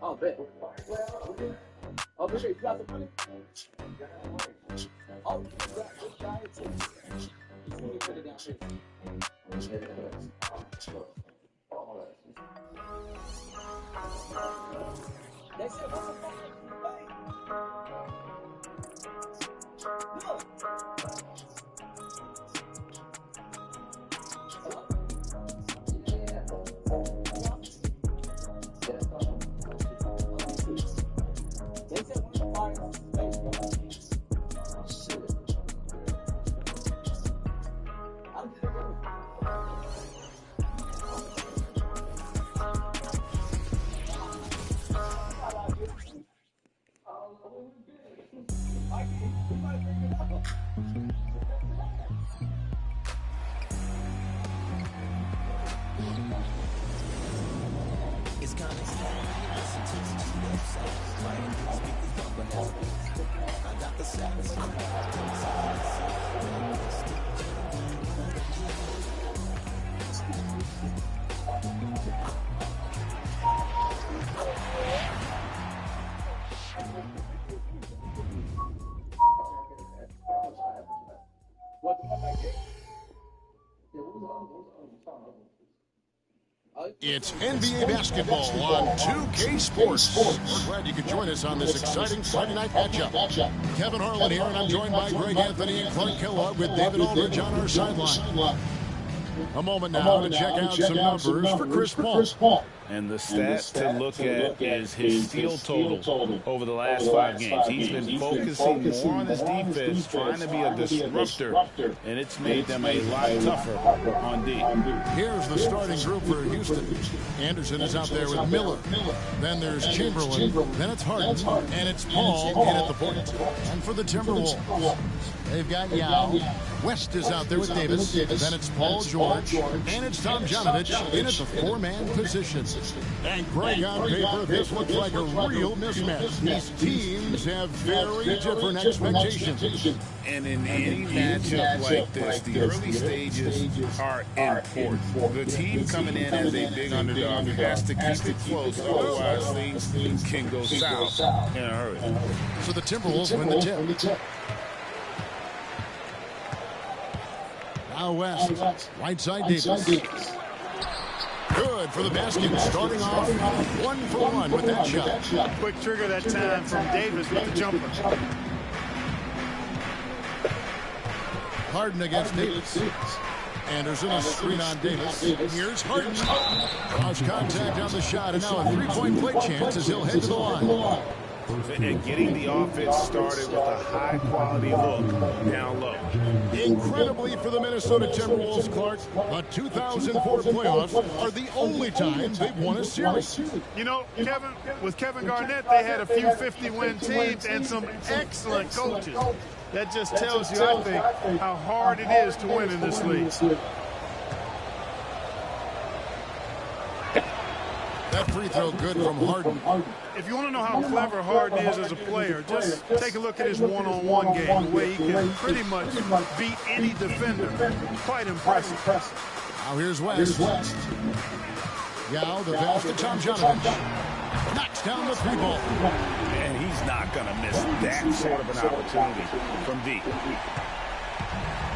Oh, bet. Oh, for sure. You got the money? Oh, you got it too. You can put it down here. They said, what the fuck? It's NBA basketball on 2K Sports. We're glad you could join us on this exciting Friday night matchup. Kevin Harlan here, and I'm joined by Greg Anthony and Clark Kellogg with David Aldridge on our sideline. A moment now to check out some numbers for Chris Paul. And the stat to look at is his steal total over the last 5 games. He's been focusing more on his defense, trying to be a disruptor, and it's made them a lot tougher on D. Here's the starting group for Houston. Anderson is out there with Miller. Then there's Chamberlain. Then it's Harden. And it's Paul in at the point. And for the Timberwolves, they've got Yao. West is out there with Davis. Then it's Paul George. And it's Tomjanović in at the 4-man position. And Greg, on paper, this looks like a real mismatch. These teams have very different expectations. And in any matchup like this, the early stages are important. The team coming in as a big underdog has to keep it close, otherwise things can go south in a hurry. So the Timberwolves win the tip. Now West, right side Davis. Good for the basket, starting off 1-for-1 with that shot. Quick trigger that time from Davis with the jumper. Harden against Davis. Anderson, a screen on Davis. Here's Harden. Draws contact on the shot, and now a 3-point play chance as he'll head to the line. And getting the offense started with a high-quality look down low. Incredibly for the Minnesota Timberwolves, Clark, the 2004 playoffs are the only time they've won a series. You know, with Kevin Garnett, they had a few 50-win teams and some excellent coaches. That just tells you, I think, how hard it is to win in this league. That free throw good from Harden. If you want to know how clever Harden is as a player, just take a look at his one-on-one game, the way he can pretty much beat any defender. Quite impressive. Now here's West. Yao, the pass to Tomjanović. Knocks down the 3-ball. And he's not going to miss that sort of an opportunity from deep.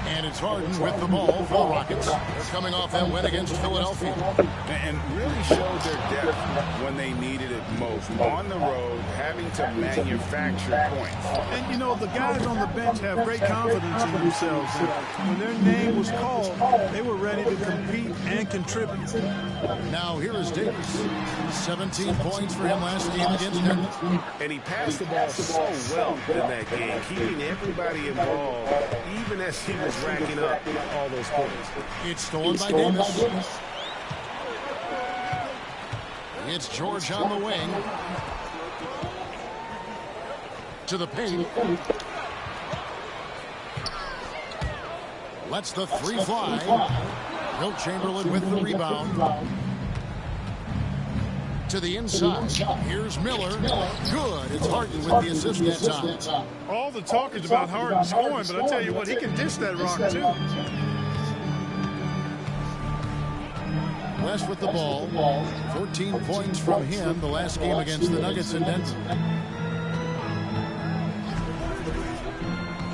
And it's Harden with the ball for the Rockets. They're coming off that win against Philadelphia. And really showed their depth when they needed it most. On the road, having to manufacture points. And, you know, the guys on the bench have great confidence in themselves. When their name was called, they were ready to compete and contribute. Now here is Davis. 17 points for him last game against Denver. And he passed the ball so well in that game, keeping everybody involved, even as he was racking up all those points. It's stolen by Davis. It's George on the wing. To the paint. Lets the 3 fly. Wilt Chamberlain with the rebound. To the inside. Here's Miller. Good. It's Harden with the assist that time. All the talk is about Harden scoring, but I tell you what, he can dish that rock too. West with the ball. 14 points from him the last game against the Nuggets in Denver.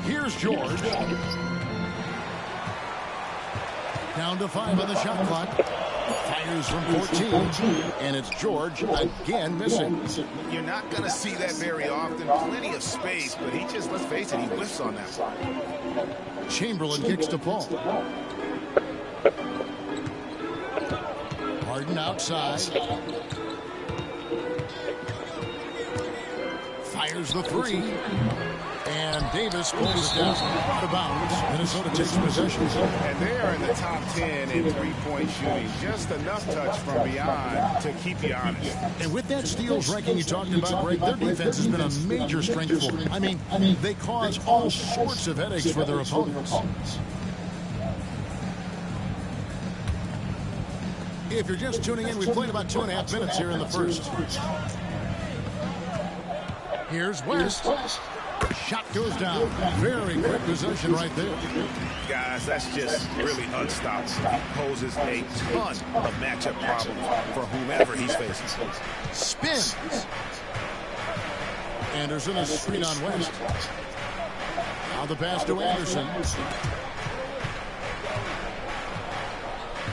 Here's George. Down to 5 on the shot clock. Fires from 14. And it's George again missing. You're not going to see that very often. Plenty of space, but he just, let's face it, he whiffs on that one. Chamberlain kicks to Paul. Harden outside. Fires the 3. And Davis pulls it down out of bounds. Minnesota takes possession. And they are in the top 10 in three-point shooting. Just enough touch from beyond to keep you honest. And with that steals ranking you talked about, Greg, their defense has been a major strength for them. I mean, they cause all sorts of headaches for their opponents. If you're just tuning in, we played about 2.5 minutes here in the first. Here's West. Shot goes down. Very quick possession right there. Guys, that's just really unstoppable. He poses a ton of matchup problems for whomever he's facing. Spins. Anderson is screen on West. Now the pass to Anderson.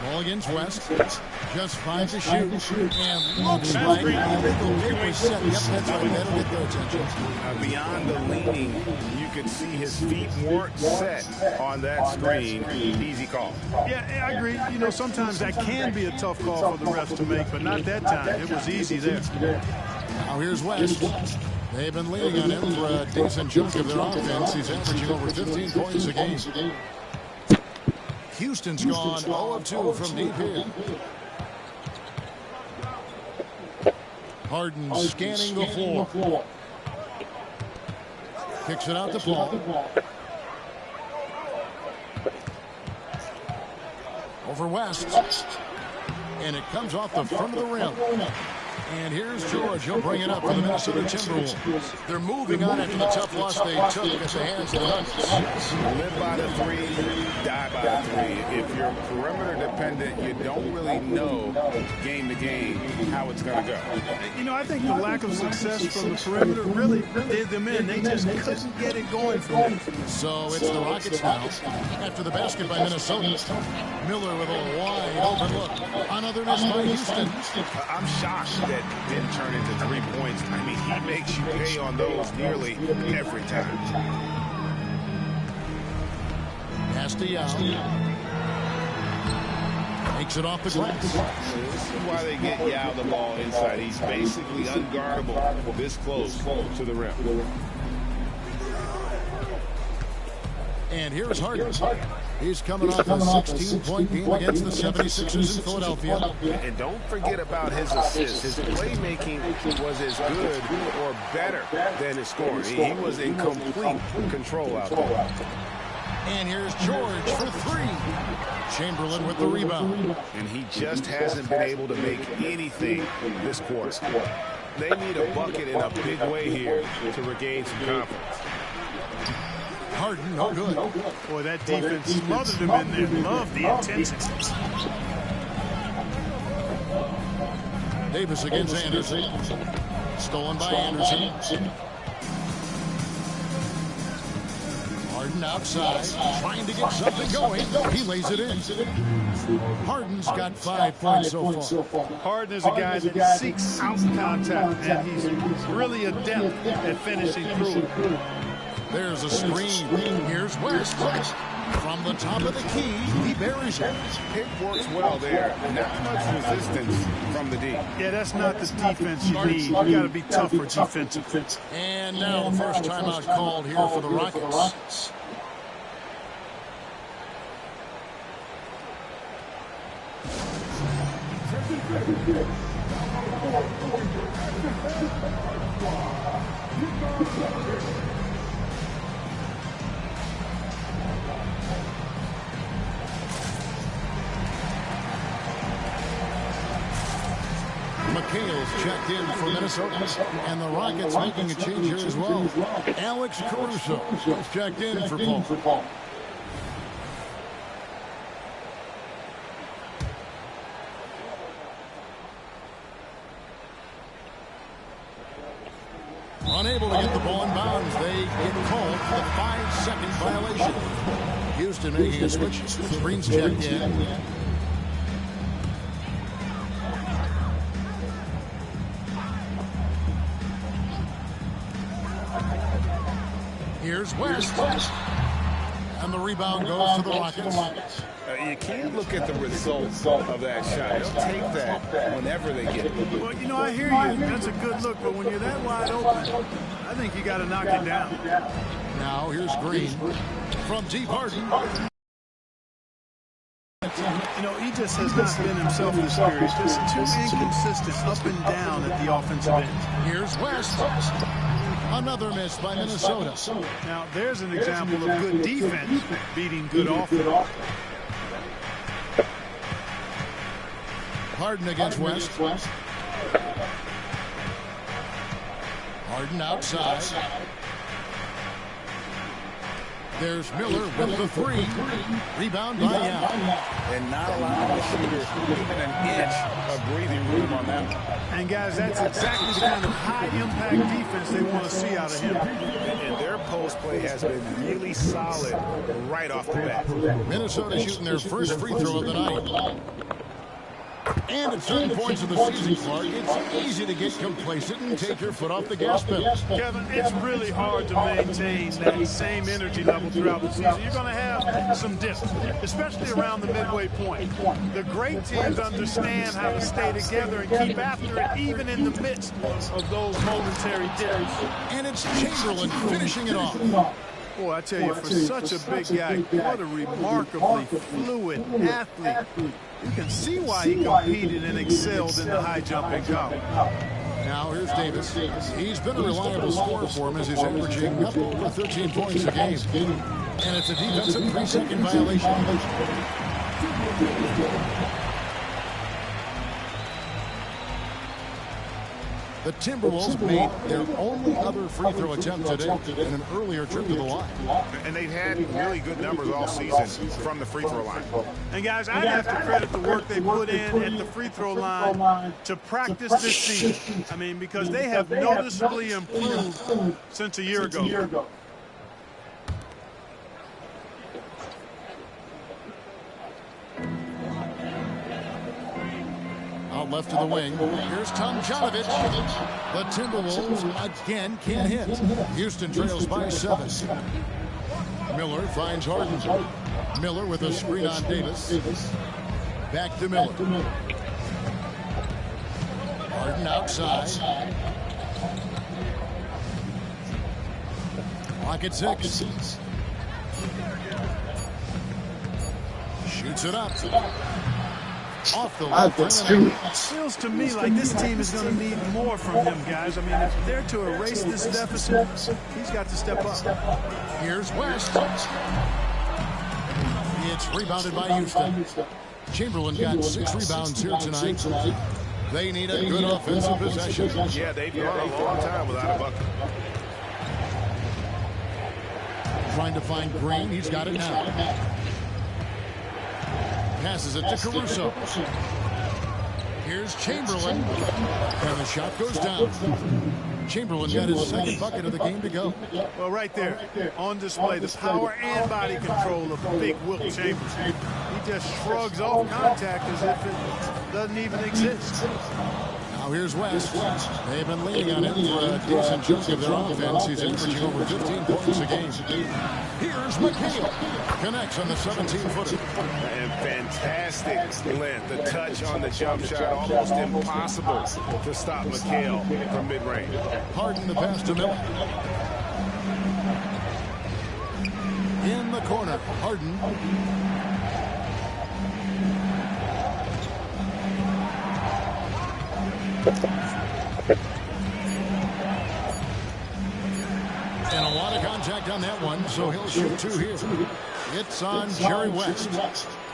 Ball against West. Just 5 to shoot. And looks like they were set. Yep, that's right. That'll get their attention. Beyond the leaning, you could see his feet weren't set on that screen. Easy call. Yeah, I agree. You know, sometimes that can be a tough call for the refs to make, but not that time. It was easy there. Now here's West. They've been leaning on him for a decent chunk of their offense. He's averaging over 15 points a game. Houston's gone 0 of 2 from deep here. Harden scanning the floor. Kicks it out to Paul. Over West. And it comes off the front of the rim. And here's George. He'll bring it up for the Minnesota Timberwolves. They're moving on after the tough loss they took at the hands of the Nuggets. Live by the 3, die by the 3. If you're perimeter dependent, you don't really know game to game how it's going to go. You know, I think the lack of success from the perimeter really did them in. They just couldn't get it going from there. So it's the Rockets now. After the basket by Minnesota. Miller with a wide open look. Another miss by Houston. I'm shocked that didn't turn into 3 points. I mean, he makes you pay on those nearly every time. Pass to Yao. Makes it off the glass. This is why they get Yao the ball inside. He's basically unguardable this close to the rim. And here's Harden. He's coming off a 16-point game against the 76ers in Philadelphia. And don't forget about his assists. His playmaking was as good or better than his scoring. He was in complete control out there. And here's George for 3. Chamberlain with the rebound. And he just hasn't been able to make anything this quarter. They need a bucket in a big way here to regain some confidence. Harden, no good. Boy, that defense smothered him in there. Love the intensity. Davis against Anderson. Stolen by Anderson. Harden outside, trying to get something going. He lays it in. Harden's got 5 points so far. Harden is a guy that seeks out contact, and he's really adept at finishing through it. There's a screen. Here's West. From the top of the key, he buries it. Pick works well there. Not much resistance from the D. Yeah, that's not the defense you need. You got to be tougher defensive. And now the first timeout called here for the Rockets. McHale's checked in for Minnesota, and the Rockets making a change here as well. Alex Caruso is checked in for Paul. Unable to get the ball in bounds. They get called for the 5-second violation. Houston making a switch. Green's checked in. Here's West. And the rebound goes to the Rockets. You can't look at the results of that shot. They'll take that whenever they get it. Well, you know, I hear you. That's a good look, but when you're that wide open, I think you got to knock it down. Now here's Green from deep. Harden. You know, he just has not been himself this series. Just too inconsistent up and down at the offensive end. Here's West. Another miss by Minnesota. Now, there's an example of good defense beating good offense. Harden against West. Harden outside. There's Miller with the three. Rebound by Yao. And not allowing the shooter even an inch of breathing room on that one. And, guys, that's exactly the kind of high-impact defense they want to see out of him. And their post play has been really solid right off the bat. Minnesota shooting their first free throw of the night. And at certain points of the season, Clark, it's easy to get complacent and take your foot off the gas pedal. Kevin, it's really hard to maintain that same energy level throughout the season. You're going to have some dips, especially around the midway point. The great teams understand how to stay together and keep after it, even in the midst of those momentary dips. And it's Chamberlain finishing it off. Boy, I tell you, for such a big guy, what a remarkably fluid athlete. You can see why he competed and excelled in the high jump in college. Now here's Davis. He's been a reliable scorer for him as he's averaging up over 13 points a game. And it's a defensive 3-second violation. The Timberwolves made their only other free throw attempt today in an earlier trip to the line. And they've had really good numbers all season from the free throw line. And, guys, I'd have to credit the work they put in at the free throw line to practice this season. I mean, because they have noticeably improved since a year ago. Out left to the wing. Here's Tomjanović. The Timberwolves again can't hit. Houston trails by 7. Miller finds Harden. Miller with a screen on Davis. Back to Miller. Harden outside. Clock at 6. Shoots it up. Off the left. It feels to me like this team is going to need more from him, guys. I mean, if they're to erase this deficit, he's got to step up. Here's West. It's rebounded by Houston. Chamberlain got 6 rebounds here tonight. They need a good offensive possession. Yeah, they've gone a long time without a bucket. Trying to find Green. He's got it now. Passes it to Caruso. Here's Chamberlain. And the shot goes down. Chamberlain got his second bucket of the game to go. Well, right there, on display, the power and body control of big Wilt Chamberlain. He just shrugs off contact as if it doesn't even exist. Now here's West. They've been leaning on him for a decent chunk of their offense. He's averaging over 15 points a game. Here's McHale. Connects on the 17-footer. And fantastic length. The touch on the jump shot, almost impossible to stop McHale from mid-range. Harden the pass to Miller. In the corner, Harden. And a lot of contact on that one, so he'll shoot 2 here. It's on Jerry West.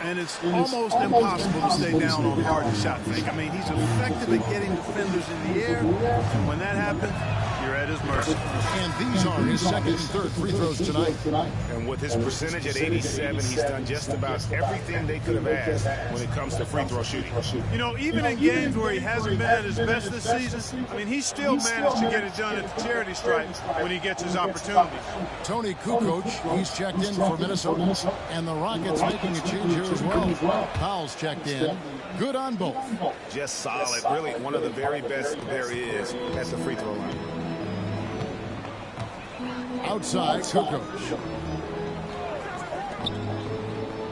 And it's almost impossible to stay down on Harden's shot fake. I mean, he's effective at getting defenders in the air. And when that happens, you're at at his mercy. And these are his second and third free throws tonight. And with his percentage at 87, he's done just about everything they could have asked when it comes to free throw shooting. You know, even in games where he hasn't been at his best this season, I mean, he still managed to get it done at the charity stripe when he gets his opportunities. Tony Kukoc, he's checked in for Minnesota. And the Rockets making a change here as well. Powell's checked in. Good on both. Just solid. Really one of the very best there is at the free throw line. Outside, Kukoc.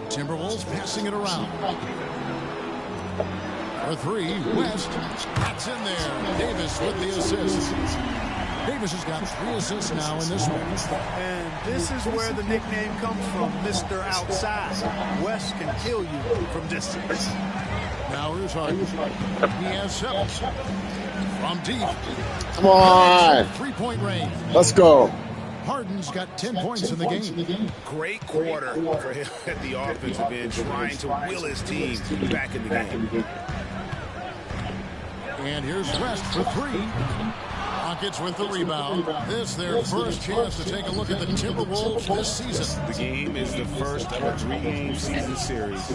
Timberwolves passing it around. For three, West. That's in there. Davis with the assist. Davis has got 3 assists now in this one. And this is where the nickname comes from, Mr. Outside. West can kill you from distance. Now here's Harden. He has 7. From deep. Come on. 3-point range. Let's go. Harden's got 10 points in the game. Great quarter for him at the offensive end, trying to will his team back in the game. And here's West for 3. Rockets with the rebound. This their first chance to take a look at the Timberwolves this season. The game is the first of a 3-game season series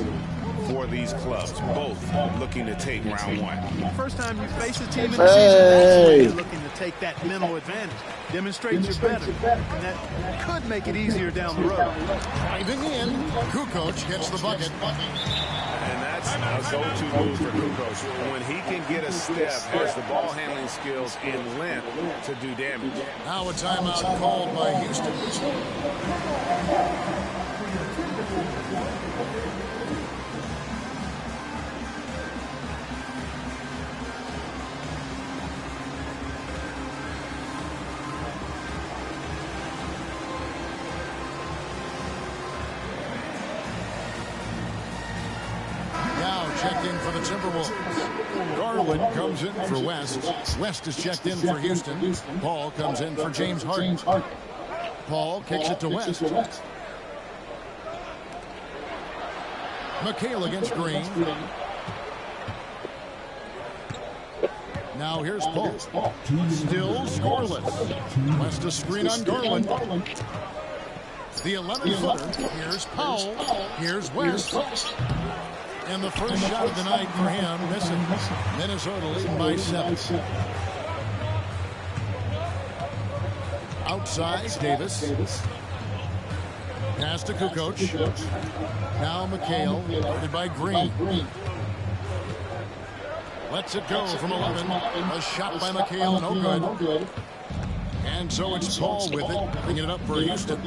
for these clubs, both looking to take round 1. First time you face a team in the season, that's when you're looking to take that mental advantage. Demonstrate you're better. And that could make it easier down the road. Driving in, Kukoc gets the bucket. And that's a go-to move for Kukoc. When he can get a step, has the ball handling skills and length to do damage. Now a timeout called by Houston. Checked in for the Timberwolves. Garland comes in for West. West is checked in for Houston. Paul comes in for James Harden. Paul kicks it to West. McHale against Green. Now here's Paul. Still scoreless. West a screen on Garland. The 11-footer. Here's Powell. Here's West. And the first shot of the night for him, missing. Minnesota leading by 7. Outside, Davis. Pass to Kukoc. Now McHale, guarded by Green. Lets it go from 11. A shot by McHale, no good. And so it's Paul with it, bringing it up for Houston.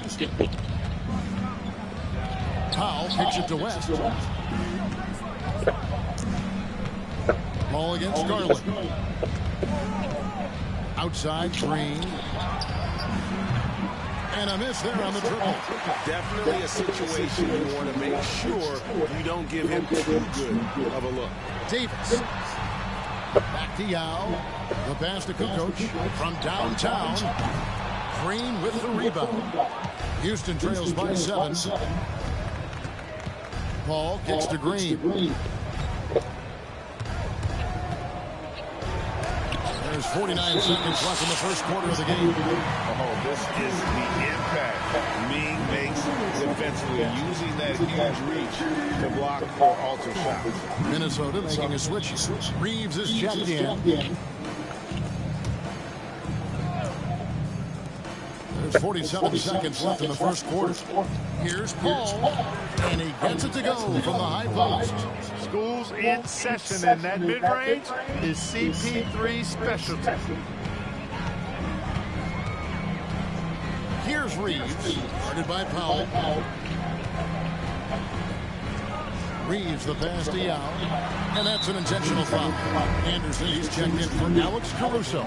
Powell kicks it to West. Ball against Garland. Outside, Green. And a miss there on the triple. Definitely a situation you want to make sure you don't give him too good of a look. Davis. Back to Yao. The pass to Kukoc from downtown. Green with the rebound. Houston trails by 7. Paul kicks to Green. There's 49 seconds left in the first quarter of the game. Oh, this is the impact Ming makes defensively, using that huge reach to block or alter shots. Minnesota making a switch. Reeves is checked in. There's 47 seconds left in the first quarter. Here's Paul, and he gets it to go from the high post. School's in session, and that mid-range is CP3's specialty. Here's Reeves, guarded by Powell. Reeves the pass to Yao, and that's an intentional foul. Anderson, he's checked in for Alex Caruso.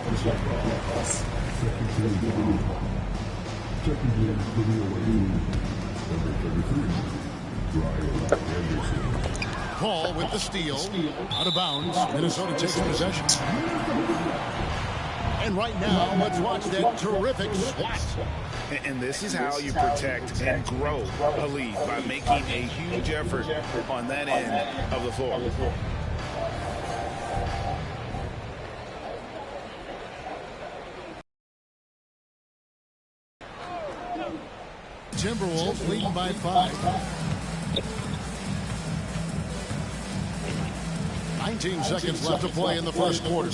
Paul with the steal. Out of bounds. Minnesota takes possession. And right now, let's watch that terrific swat. And this is how you protect and grow a lead, by making a huge effort on that end of the floor. Timberwolves leading by 5. 19 seconds left to play in the first quarter.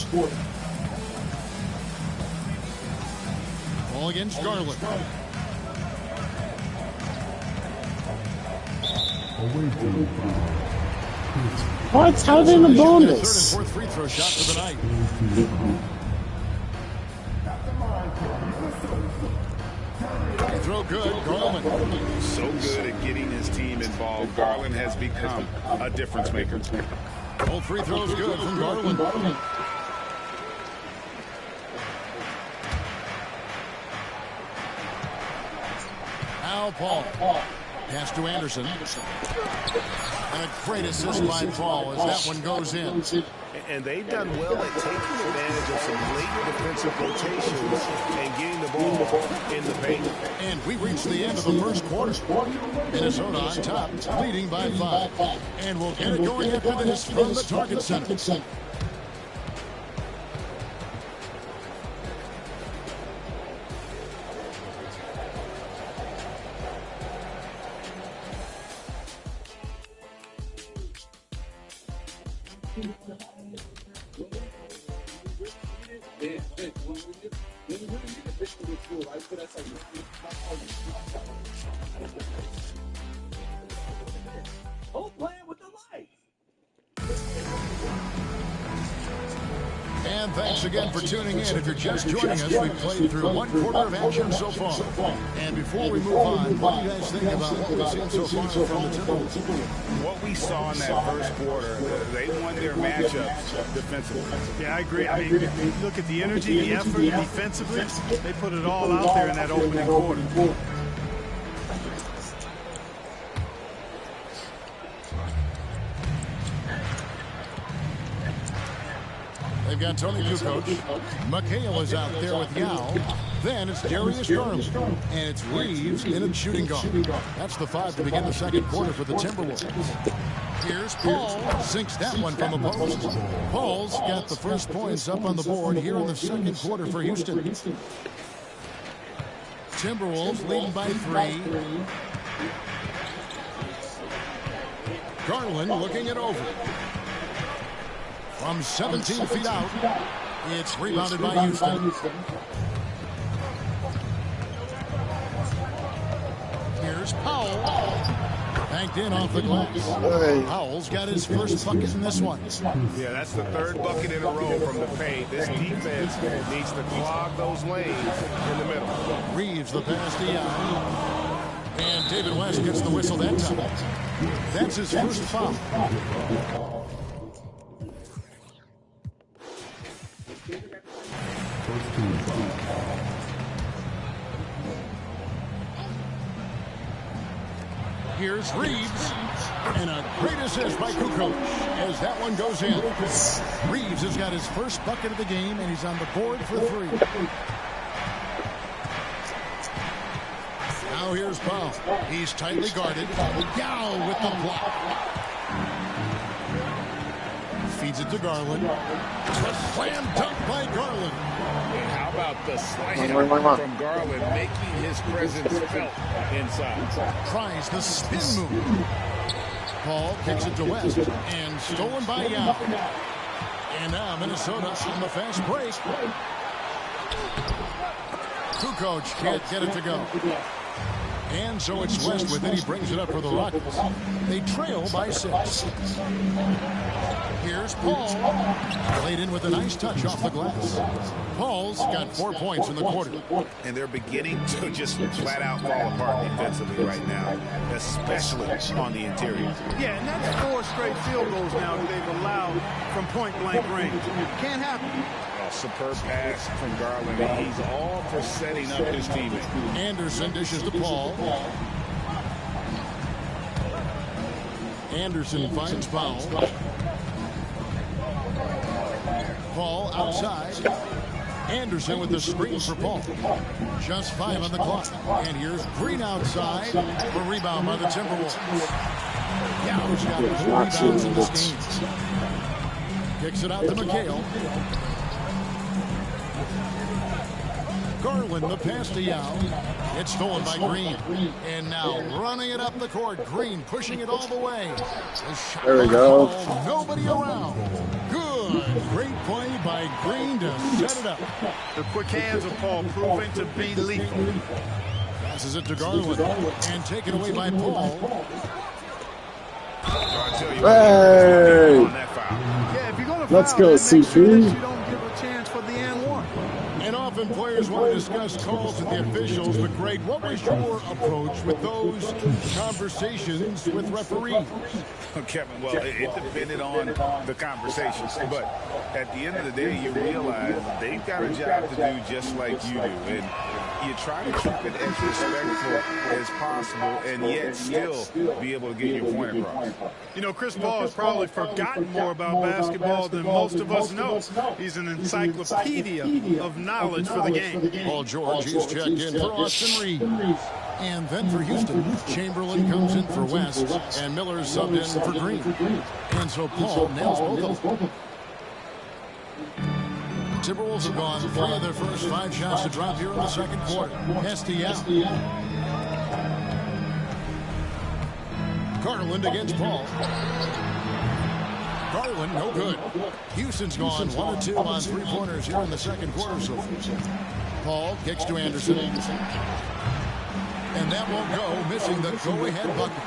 Ball against Garland. What? How are they in the bonus? Third and fourth free throw shot for the night. Free throw good. Garland. So good at getting his team involved. Garland has become a difference maker. Both free throws good from Garland. Now Paul. Pass to Anderson. And a great assist by Paul as that one goes in. And they've done well at taking advantage of some late defensive rotations and getting the ball in the paint. And we reached the end of the first quarter. Minnesota on top, leading by 5. And we'll get it going after this from the Target Center. And thanks again for tuning in. If you're just joining us, we've played through one quarter of action so far. And before we move on, what do you guys think about what we've seen so far from the Timberwolves? What we saw in that first quarter, they won their matchups defensively. Yeah, I agree. I mean, look at the energy, the effort, defensively. They put it all out there in that opening quarter. They've got Tony Kukoc. McHale is out there with Yao. Then it's Darius Garland. And it's Reeves in a shooting guard. That's the 5 to begin the second quarter for the Timberwolves. Here's Paul. Sinks that one from the post. Paul's got the first points up on the board here in the second quarter for Houston. Timberwolves leading by 3. Garland looking it over. From 17 feet out, it's rebounded by Houston. Here's Powell. Banked in off the glass. Powell's got his first bucket in this one. Yeah, that's the third bucket in a row from the paint. This defense needs to clog those lanes in the middle. Reeves the pass to Yao. And David West gets the whistle that time. That's his first foul. Here's Reeves, and a great assist by Kukoc as that one goes in. Reeves has got his first bucket of the game, and he's on the board for 3. Now here's Powell. He's tightly guarded. Yao with the block. Feeds it to Garland. A slam dunk by Garland. How about the slam from Garland making his presence felt inside? Tries the spin move. Paul kicks it to West and stolen by Yao. And now Minnesota on the fast break. Kukoc can't get it to go. And so it's West with it. He brings it up for the Rockets. They trail by 6. Here's Paul. Laid in with a nice touch off the glass. Paul's got 4 points in the quarter. And they're beginning to just flat out fall apart defensively right now, especially on the interior. Yeah, and that's 4 straight field goals now that they've allowed from point-blank range. Can't happen. A superb pass from Garland. He's all for setting up his teammate. Anderson dishes to Paul. Anderson finds Powell. Paul outside. Anderson with the screen for Paul. Just 5 on the clock. And here's Green outside. For rebound by the Timberwolves. Yao's got 4 rebounds in this game. Kicks it out to McHale. Garland, the pass to Yao. It's stolen by Green. And now running it up the court. Green pushing it all the way. There we go. Nobody around. Good. Great play by Green to set it up. The quick hands of Paul proving to be lethal. Passes it to Garland. And taken away by Paul. Hey! Yeah, if you're going to Let's foul, go, make sure that CP. you don't give a chance for the and one. And often players want to discuss calls with the officials, but Greg, what was your approach with those conversations with referees? Kevin, well, it depended on the conversation. But at the end of the day, you realize they've got a job to do just like you do. And you try to keep it as respectful as possible and yet still be able to get your point across. You know, Chris Paul has probably forgotten more about basketball than most of us know. He's an encyclopedia of knowledge for the game. Paul George, he's checked in for Austin Reed. And then for Houston, Chamberlain comes in for West, and Miller's subbed in for Green. And so Paul nails both of them. Timberwolves have gone 3 of their first 5 shots to drop here in the second quarter. Pass to Yao. Garland against Paul. Garland, no good. Houston's gone 1 of 2 on 3-pointers here in the second quarter so far. Paul kicks to Anderson. And that won't go, missing the go-ahead bucket.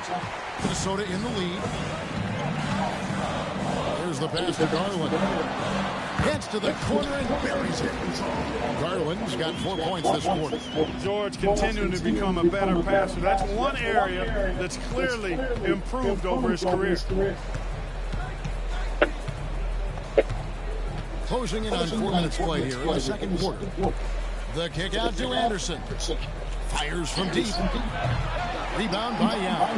Minnesota in the lead. There's the pass to Garland. Gets to the corner and buries it. Garland's got 4 points this quarter. George continuing to become a better passer. That's one area that's clearly improved over his career. Closing in on 4 minutes play here in the second quarter. The kick out to Anderson. Fires from deep. Rebound by Yao.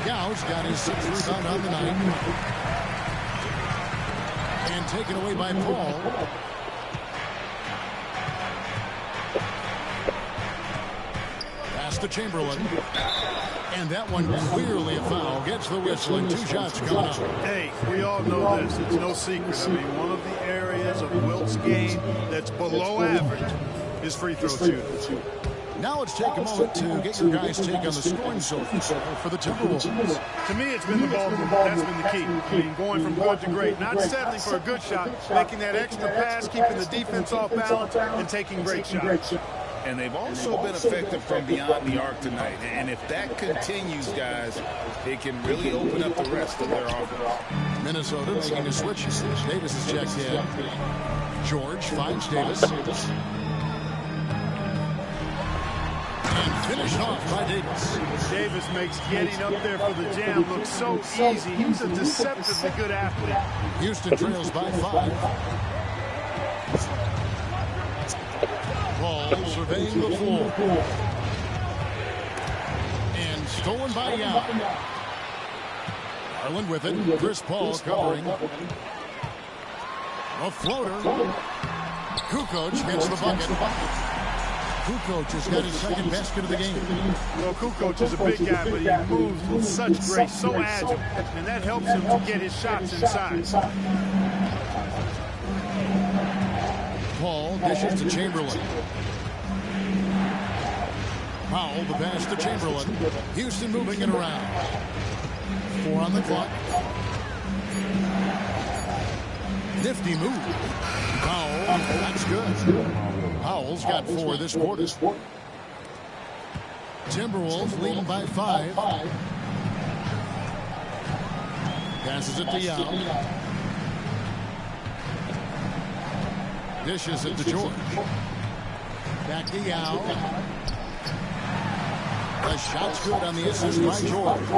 Yao's got his 6th rebound on the night. And taken away by Paul. Pass to Chamberlain. And that one clearly a foul. Gets the whistle and 2 shots coming up. Hey, we all know this. It's no secret. I mean, one of the areas of Wilt's game that's below average is free throw shooting. Now let's take a moment to get your guys' take on the scoring so far for the Timberwolves. To me, it's been the ball movement. That's been the key. I mean, going from good to great. Not settling for a good shot, making that extra pass, keeping the defense off balance, and taking great shots. And they've also been effective from beyond the arc tonight. And if that continues, guys, it can really open up the rest of their offense. Minnesota making a switch. Davis is checked in. George finds Davis. And finished off by Davis. Davis makes getting up there for the jam look so easy. He's a deceptively good athlete. Houston trails by 5. Paul surveying the floor. And stolen by Yao. Garland with it. Chris Paul covering. A floater. Kukoc gets the bucket. Kukoc has got his 2nd basket of the game. Well, Kukoc is a big guy, but he moves with such grace, so agile, and that helps him to get his shots inside. Paul dishes to Chamberlain. Powell, the pass to Chamberlain. Houston moving it around. 4 on the clock. Nifty move. Powell, that's good. Powell's got 4 this quarter. Timberwolves leading by 5. Passes it to Yao. Dishes it to George. Back to Yao. The shot's good on the assist by George.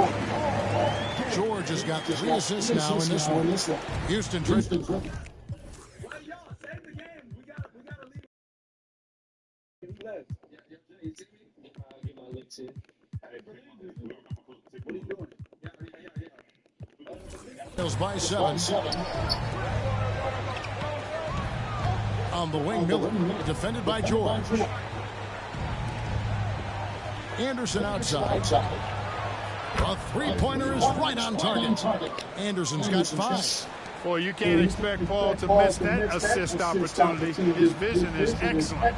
George has got 3 assists now in this one. Houston drifted. By 7. On the wing, Miller, defended by George. Anderson outside. A 3-pointer is right on target. Anderson's got 5. Boy, you can't expect Paul to miss that assist opportunity. His vision is excellent.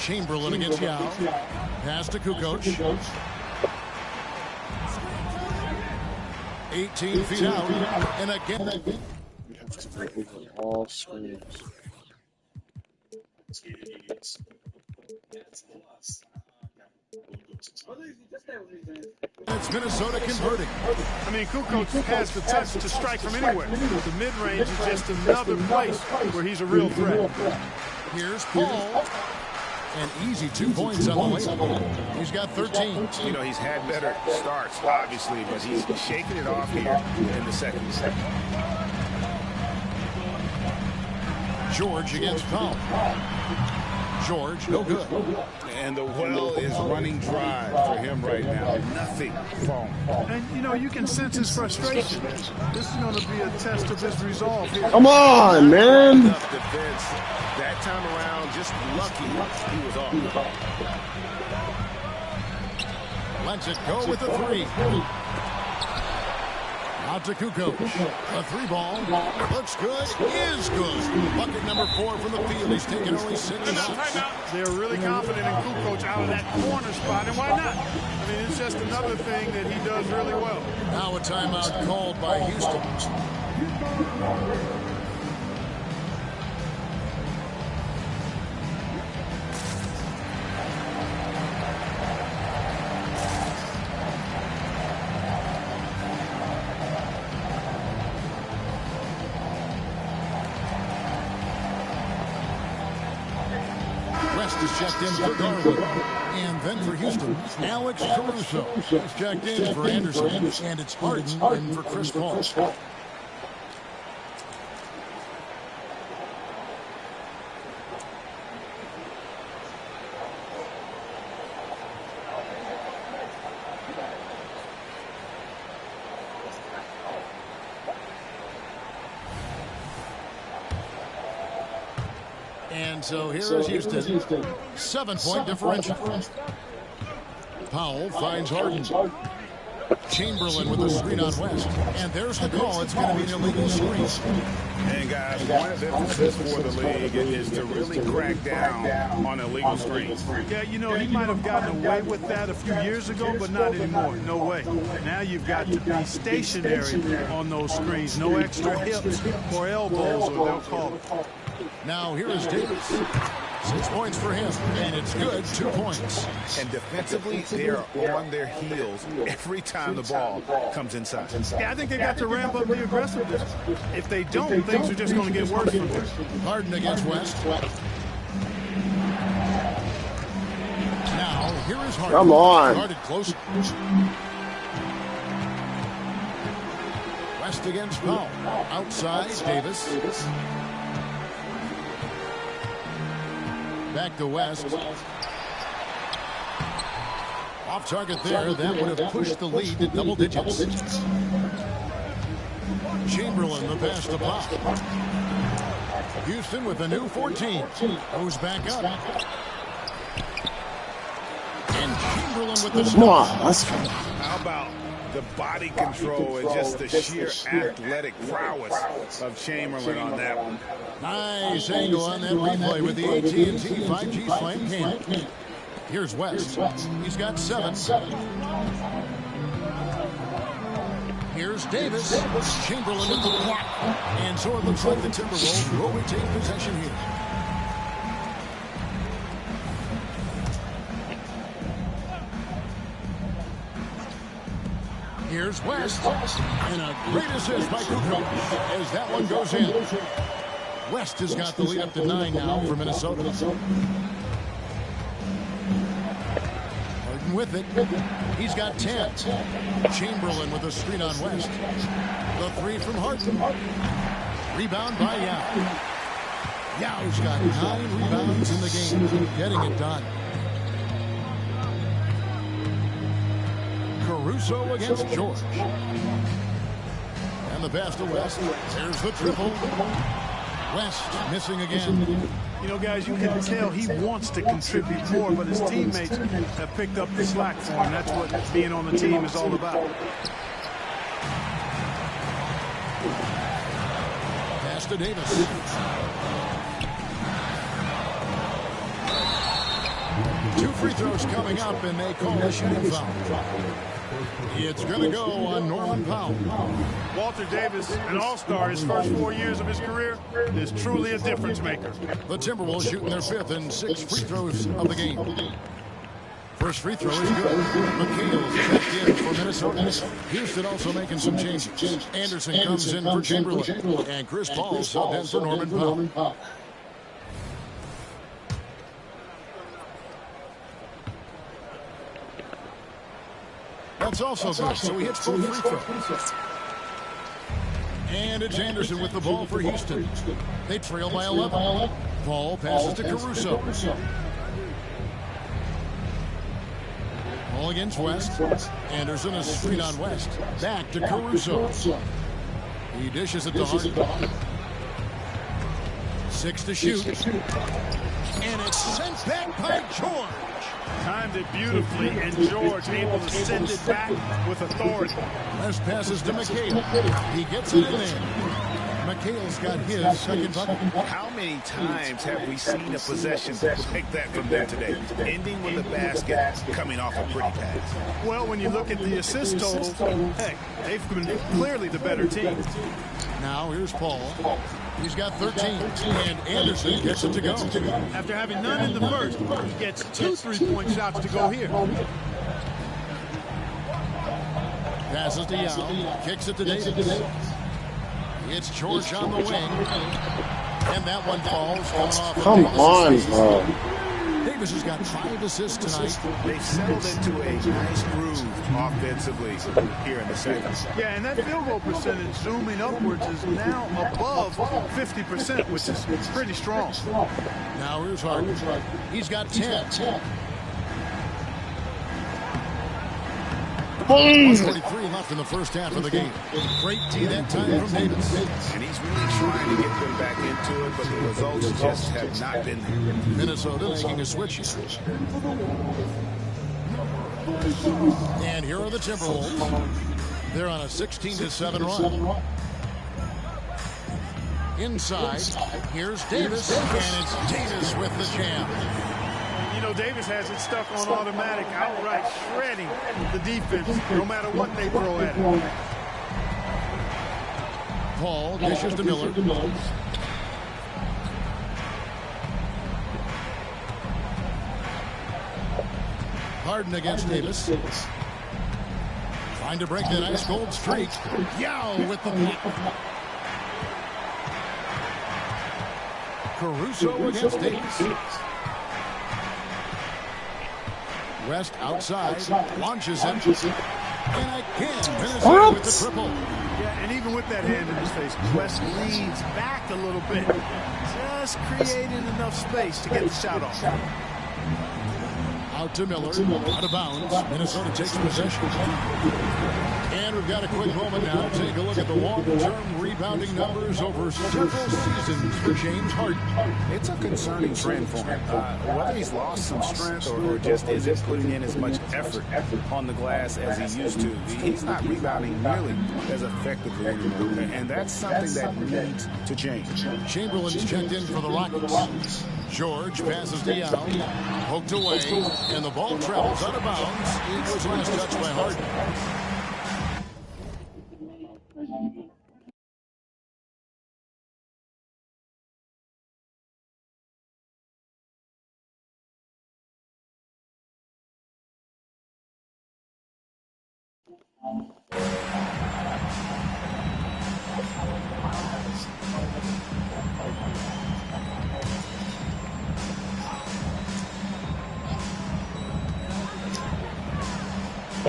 Chamberlain against Yao. Pass to Kukoc. 18 feet out. And again. We have to go over all screens. It's Minnesota converting. I mean, Kukoc has the touch to strike from anywhere. The mid-range is just another place where he's a real threat. Here's Paul. An easy 2 points on the layup. He's got 13. You know, he's had better starts, obviously, but he's shaking it off here in the second. George against Powell. George, no good. And the well is running dry for him right now. Nothing falling. And, you know, you can sense his frustration. This is going to be a test of his resolve here. Come on, man. Defense. That time around, just lucky he was off. Lets it go with the three. Out to Kukoc. A 3-ball. Looks good. Is good. Bucket number 4 from the field. He's taken only 6 shots. They're really confident in Kukoc out of that corner spot, and why not? I mean, it's just another thing that he does really well. Now a timeout called by Houston. Is checked in for Garland. And then for Houston, Alex Caruso is checked in for Anderson. And it's Harden in for Chris Paul. And so here is Houston. 7-point differential. Powell finds Harden. Chamberlain with a screen on West. And there's the call. It's going to be an illegal screen. And guys, one of the emphasis for the league is to really crack down on illegal screens. Yeah, you know, he might have gotten away with that a few years ago, but not anymore. No way. Now you've got to be stationary on those screens. No extra hips or elbows, or they'll call it. Now here is Davis. 6 points for him, and it's good. 2 points. And defensively, they are on their heels every time the ball comes inside. Yeah, I think they got to ramp up the aggressiveness. If they don't, things are just going to get worse from here. Harden against West. Now here is Harden. Come on. Started close. West against Powell. Outside, Davis. Back to West. Off target there. That would have pushed the lead to double digits. Chamberlain, the pass to Pop. Houston with a new 14. Goes back up. And Chamberlain with the stop. How about the body control and just the sheer athletic prowess of Chamberlain on that one? Nice angle on that replay with the AT&T 5G Slam cam. Here's West. He's got 7. Here's Davis. Chamberlain with the block. And so it looks like the Timberwolves will retain possession here. Here's West. And a great assist by Kukoc as that one goes in. West has got the lead up to 9 now for Minnesota. Harden with it. He's got 10. Chamberlain with a screen on West. The 3 from Harden. Rebound by Yao. Yao's got 9 rebounds in the game, getting it done. Caruso against George. And the pass to West. There's the triple. West missing again. You know, guys, you can tell he wants to contribute more, but his teammates have picked up the slack for him. That's what being on the team is all about. Pass to Davis. 2 free throws coming up, and they call a shooting foul. It's going to go on Norman Powell. Walter Davis, an all-star his first 4 years of his career, is truly a difference maker. The Timberwolves shooting their 5th and 6th free throws of the game. First free throw is good. McHale's checked in for Minnesota. Houston also making some changes. Anderson comes in for Chamberlain. And Chris Paul subbed in for Norman Powell. That's also good. So he hits both free throws. And it's Anderson with the ball for Houston. They trail by 11. Paul passes to Caruso. Ball against West. Anderson is screen on West. Back to Caruso. He dishes it to Harden. 6 to shoot. And it's sent back by George. Timed it beautifully, and George able to send it back with authority. West passes to McHale. He gets it in there. McHale's got his second bucket. How many times have we seen a possession like that from them today? Ending with a basket, coming off a pretty pass. Well, when you look at the assist total, hey, they've been clearly the better team. Now here's Paul. He's got 13, and Anderson gets it to go. After having none in the first, he gets 2 3-point shots to go here. Passes to Yao, kicks it to Davis. It's George on the wing, and that one falls off. Come on, bro. Davis has got 5 assists tonight. They've settled into a nice groove offensively here in the second. Yeah, and that field goal percentage zooming upwards is now above 50%, which is pretty strong. Now here's Harden. He's got 10. 1:43 left in the first half of the game. Great D that time from Davis. And he's really trying to get them back into it, but the results just have not been there. Minnesota making a switch. And here are the Timberwolves. They're on a 16-7 run. Inside, here's Davis, and it's Davis with the jam. You know, Davis has it stuck on automatic, outright shredding the defense, no matter what they throw at him. Paul dishes to Miller. Harden against Davis. Trying to break that ice cold streak. Yao with the block. Caruso against Davis. West outside, launches him, and again, Minnesota with the triple. Yeah, and even with that hand in his face, West leans back a little bit, just creating enough space to get the shot off. Out to Miller, out of bounds. Minnesota takes possession. And we've got a quick moment now to take a look at the long-term rebounding numbers over several seasons for James Harden. It's a concerning trend for him. Whether he's lost some strength or just isn't putting in as much effort on the glass as he used to, he's not rebounding nearly as effectively anymore. And that's something that needs to change. Chamberlain's checked in for the Rockets. George passes to Yao, poked away, and the ball travels out of bounds. It was last touched by Harden.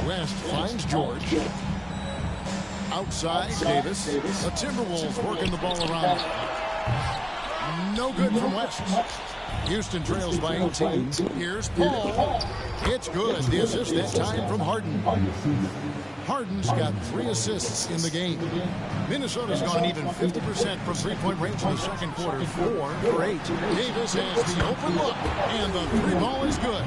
West finds George. Outside, Davis. The Timberwolves working the ball around. No good from West. Houston trails by 18. Here's Paul. It's good. The assist that time from Harden. Harden's got 3 assists in the game. Minnesota's gone even 50% from three-point range in the second quarter. 4 for 8. Davis has the open look, and the 3-ball is good.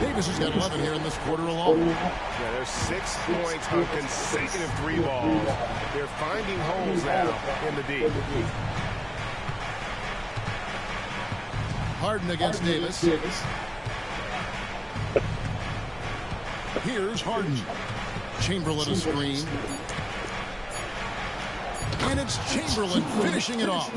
Davis has got 11 here in this quarter alone. Yeah, there's 6 points on consecutive 3 balls. They're finding holes now in the D. Harden against Davis. Here's Harden. Chamberlain a screen. And it's Chamberlain finishing it off.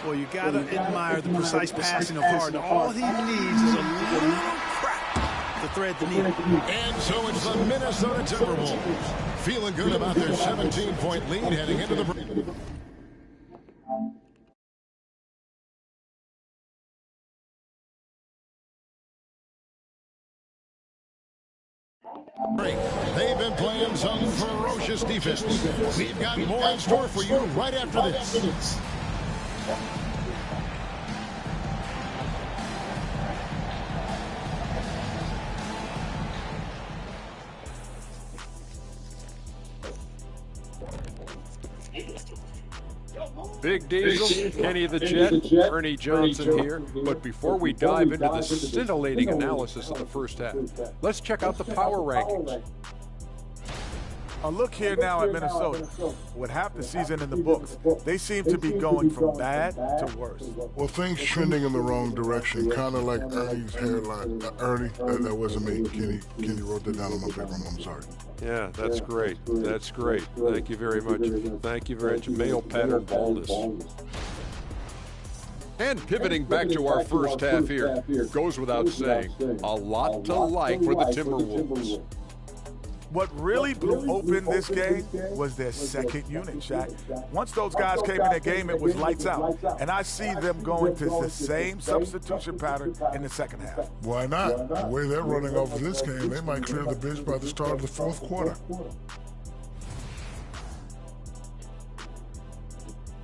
Well, you got to admire the precise passing of Harden. All he needs is a little crack to thread the needle. And so it's the Minnesota Timberwolves feeling good about their 17-point lead heading into the break. They've been playing some ferocious defense. We've got more in store for you right after this. Big Diesel, Kenny the Jet, Ernie Johnson here. But before we dive into the scintillating analysis of the first half, let's check out the power rankings. A look here now at Minnesota. With half the season in the books, they seem to be going from bad to worse. Well, things trending in the wrong direction, kind of like Ernie's hairline. Ernie, that wasn't me. Kenny wrote that down on my paper. I'm sorry. Yeah, that's great. That's great. Thank you very much. Thank you very much. Male pattern baldness. And pivoting back to our first half here, goes without saying, a lot to like for the Timberwolves. What really blew open this game was their second unit, Shaq. Once those guys came in their game, it was lights out. And I see them going to the same substitution pattern in the second half. Why not? The way they're running off of this game, they might clear the bench by the start of the fourth quarter.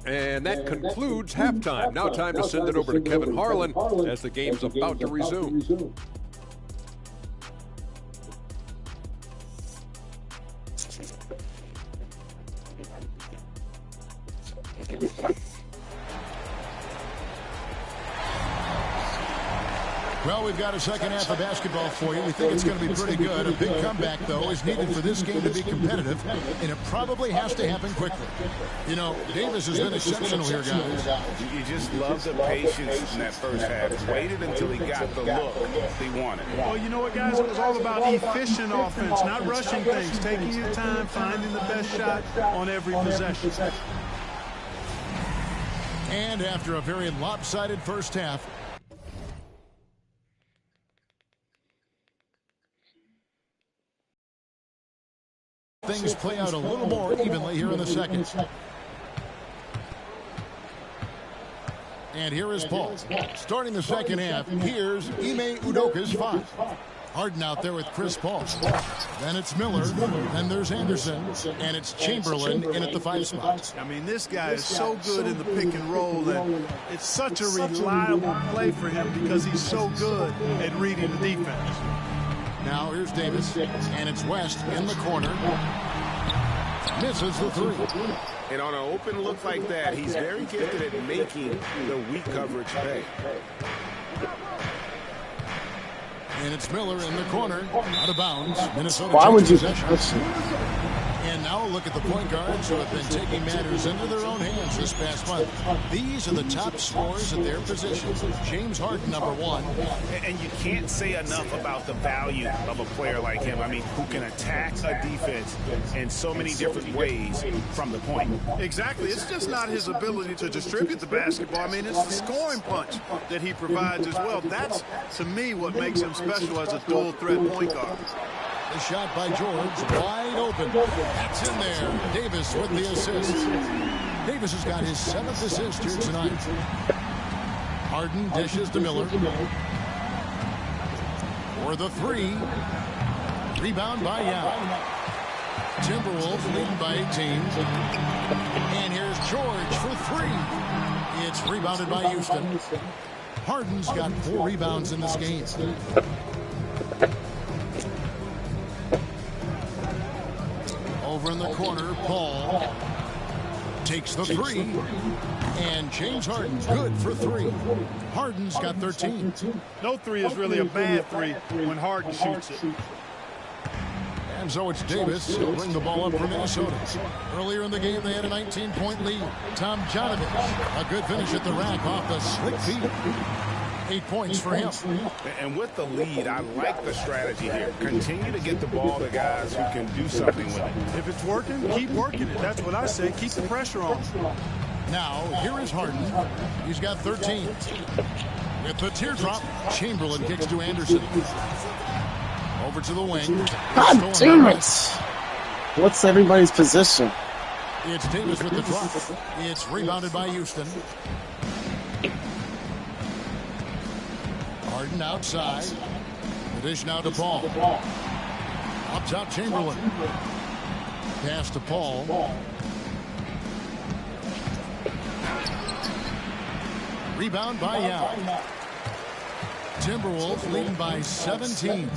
And that concludes halftime. Now time to send it over to Kevin Harlan as the game's about to resume. Well, we've got a second half of basketball for you. We think it's going to be pretty good. A big comeback, though, is needed for this game to be competitive, and it probably has to happen quickly. You know, Davis has been exceptional here, guys. You just love the patience in that first half. Waited until he got the look he wanted. Well, you know what, guys? It was all about efficient offense, not rushing things, taking your time, finding the best shot on every possession. And after a very lopsided first half, things play out a little more evenly here in the second. And here is Paul. Starting the second half, here's Ime Udoka's 5. Harden out there with Chris Paul. Then it's Miller. Then there's Anderson. And it's Chamberlain in at the 5 spot. I mean, this guy is so good in the pick and roll, and it's such a reliable play for him because he's so good at reading the defense. Now here's Davis, and it's West in the corner. Misses the 3. And on an open look like that, he's very gifted at making the weak coverage pay. And it's Miller in the corner, out of bounds. Minnesota takes possession. And now look at the point guards who have been taking matters into their own hands this past month. These are the top scorers at their positions. James Harden, number 1. And you can't say enough about the value of a player like him. I mean, who can attack a defense in so many different ways from the point. Exactly. It's just not his ability to distribute the basketball. I mean, it's the scoring punch that he provides as well. That's, to me, what makes him special as a dual-threat point guard. The shot by George, wide open. That's in there. Davis with the assist. Davis has got his 7th assist here tonight. Harden dishes to Miller. For the 3. Rebound by Yao. Timberwolves leading by 18. And here's George for 3. It's rebounded by Houston. Harden's got 4 rebounds in this game. Over in the corner, Paul takes the 3. And James Harden, good for 3. Harden's got 13. No 3 is really a bad 3 when Harden shoots it. And so it's Davis who'll bring the ball up for Minnesota. Earlier in the game, they had a 19-point lead. Tomjanović, a good finish at the rack off the slick feet. 8 points for him. And with the lead, I like the strategy here. Continue to get the ball to guys who can do something with it. If it's working, keep working it. That's what I say. Keep the pressure on. Now, here is Harden. He's got 13. With the teardrop, Chamberlain kicks to Anderson. Over to the wing. God damn it! What's everybody's position? It's Davis with the drop. It's rebounded by Houston. Harden outside. The dish now to Paul. Up top, Chamberlain. Pass to Paul. Rebound by Yao. Timberwolves leading by 17.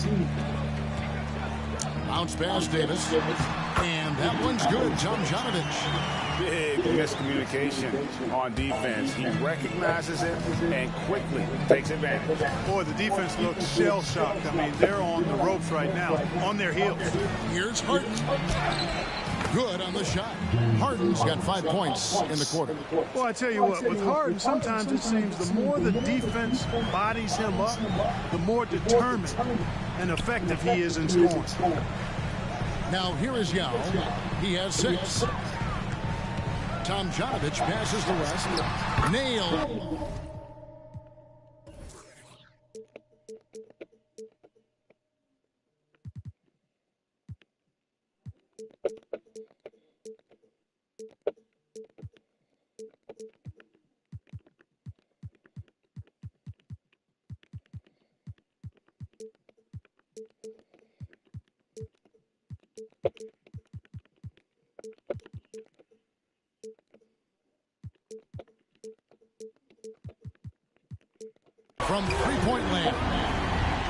Bounce pass, Davis. And that one's good. Tomjanović. Big miscommunication on defense. He recognizes it and quickly takes advantage. Boy, the defense looks shell-shocked. I mean, they're on the ropes right now, on their heels. Here's Harden. Good on the shot. Harden's got 5 points in the quarter. Well, I tell you what, with Harden, sometimes it seems the more the defense bodies him up, the more determined and effective he is in scoring. Now here is Yao. He has 6. Tomjanović passes the rest. Nailed. From three-point land.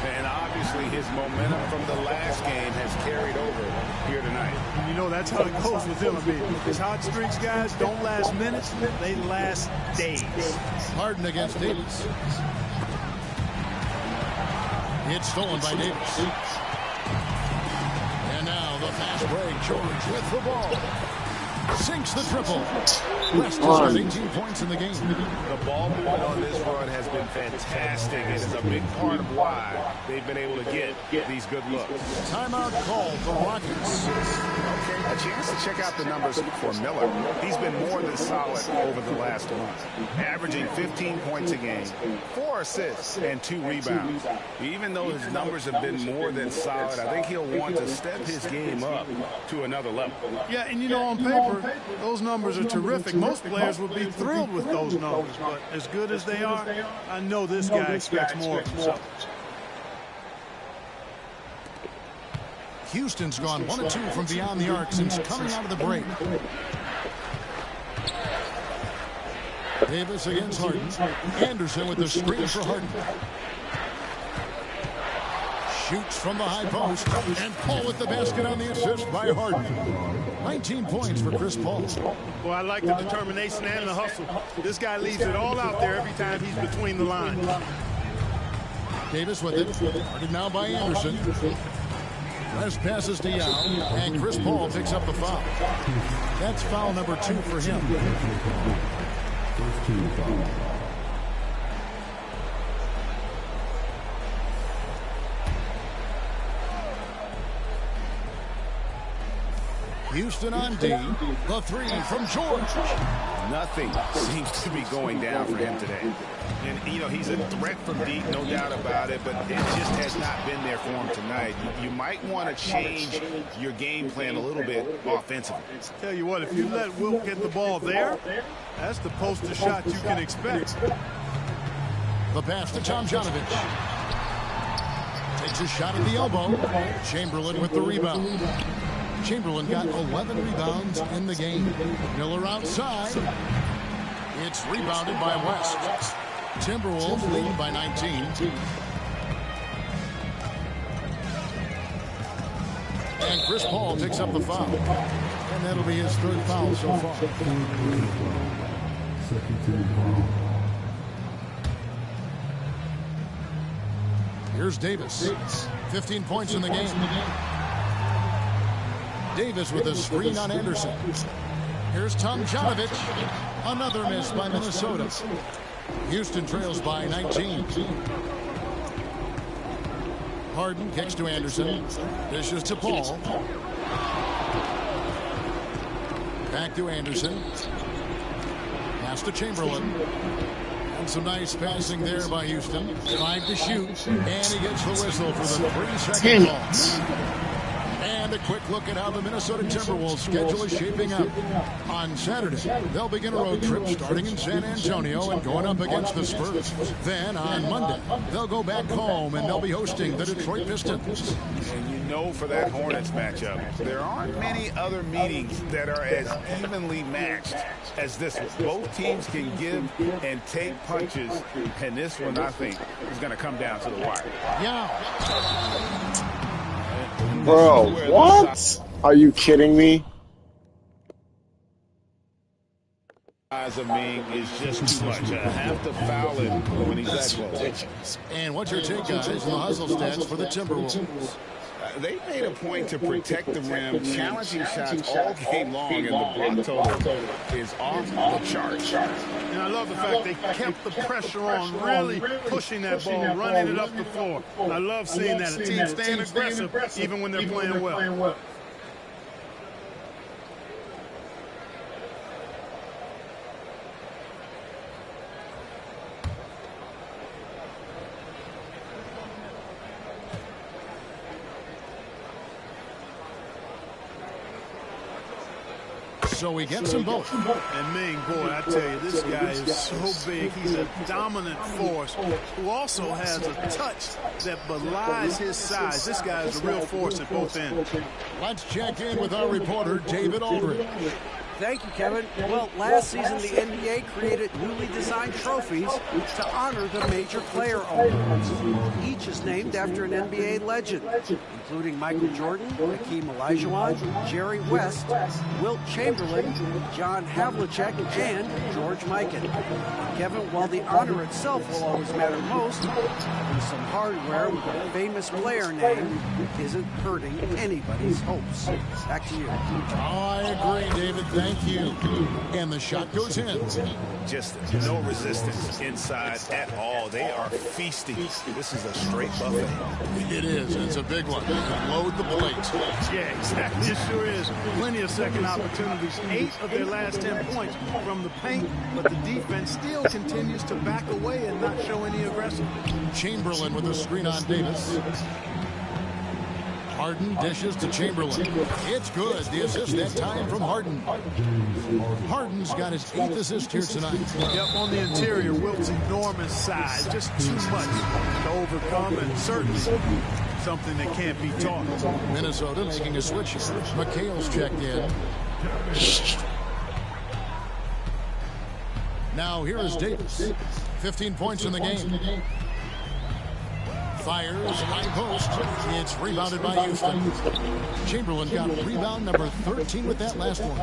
And obviously his momentum from the last game has carried over here tonight. You know, that's how it goes with him. I mean, his hot streaks, guys, don't last minutes. They last days. Harden against Davis. It's stolen by Davis. And now the fast break. George with the ball. Sinks the triple. West has got 18 points in the game. The ball movement on this run has been fantastic. It is a big part of why they've been able to get these good looks. Timeout called the Rockets. Okay, a chance to check out the numbers for Miller. He's been more than solid over the last month, averaging 15 points a game, 4 assists, and 2 rebounds. Even though his numbers have been more than solid, I think he'll want to step his game up to another level. Yeah, and you know, on paper, those numbers are terrific. Most players would be thrilled with those numbers, but as good as they are, I know this guy expects more of himself. Houston's gone 1 of 2 from beyond the arc since coming out of the break. Davis against Harden. Anderson with the screen for Harden. Shoots from the high post. And Paul with the basket on the assist by Harden. 19 points for Chris Paul. Well, I like the determination and the hustle. This guy leaves it all out there every time he's between the lines. Davis with it. Guarded now by Anderson. Last passes to Yao. And Chris Paul picks up the foul. That's foul number 2 for him. First team foul. Houston on D. The 3 from George. Nothing seems to be going down for him today. And, you know, he's a threat from deep, no doubt about it, but it just has not been there for him tonight. You might want to change your game plan a little bit offensively. Tell you what, if you let Wilt get the ball there, that's the poster shot you can expect. The pass to Tomjanović. Takes a shot at the elbow. Chamberlain with the rebound. Chamberlain got 11 rebounds in the game. Miller outside. It's rebounded by West. Timberwolves lead by 19. And Chris Paul picks up the foul. And that'll be his 3rd foul so far. Second team foul. Here's Davis. 15 points in the game. Davis with a screen on Anderson. Here's Tomjanović. Another miss by Minnesota. Houston trails by 19. Harden kicks to Anderson. Dishes to Paul. Back to Anderson. Pass to Chamberlain. And some nice passing there by Houston. 5 to shoot. And he gets the whistle for the 3-second call. And a quick look at how the Minnesota Timberwolves schedule is shaping up. On Saturday, they'll begin a road trip starting in San Antonio and going up against the Spurs. Then on Monday, they'll go back home and they'll be hosting the Detroit Pistons. And you know for that Hornets matchup, there aren't many other meetings that are as evenly matched as this one. Both teams can give and take punches, and this one, I think, is going to come down to the wire. Yeah. Bro, what? Are you kidding me? Yao Ming is just too much. I have to foul him when he's that close. And what's your take, guys, on the hustle stats for the Timberwolves? They made a point to protect the rim, challenging shots all game long, and the block total is off the chart. And I love the fact they kept the pressure on, really pushing that ball, running it up the floor. I love seeing that. A team staying aggressive even when they're playing well. So we get some both. And Ming, boy, I tell you, this guy is so big. He's a dominant force who also has a touch that belies his size. This guy is a real force at both ends. Let's check in with our reporter, David Aldridge. Thank you, Kevin. Well, last season the NBA created newly designed trophies to honor the major player awards. Each is named after an NBA legend, including Michael Jordan, Hakeem Olajuwon, Jerry West, Wilt Chamberlain, John Havlicek, and George Mikan. Kevin, while the honor itself will always matter most, some hardware with a famous player name isn't hurting anybody's hopes. Back to you. I agree, David. Thank you. And the shot goes in. Just no resistance inside at all. They are feasting. This is a straight buffet. It is. It's a big one. Load the plate. Yeah, exactly. It sure is. Plenty of second opportunities. 8 of their last 10 points from the paint, but the defense still continues to back away and not show any aggression. Chamberlain with a screen on Davis. Harden dishes to Chamberlain. It's good. The assist that time from Harden. Harden's got his 8th assist here tonight. Yep, on the interior, Wilt's enormous size. Just too much to overcome, and certainly something that can't be taught. Minnesota making a switch here. McHale's checked in. Now here is Davis. 15 points in the game. Fires, high post. It's rebounded by Houston. Chamberlain got rebound number 13 with that last one.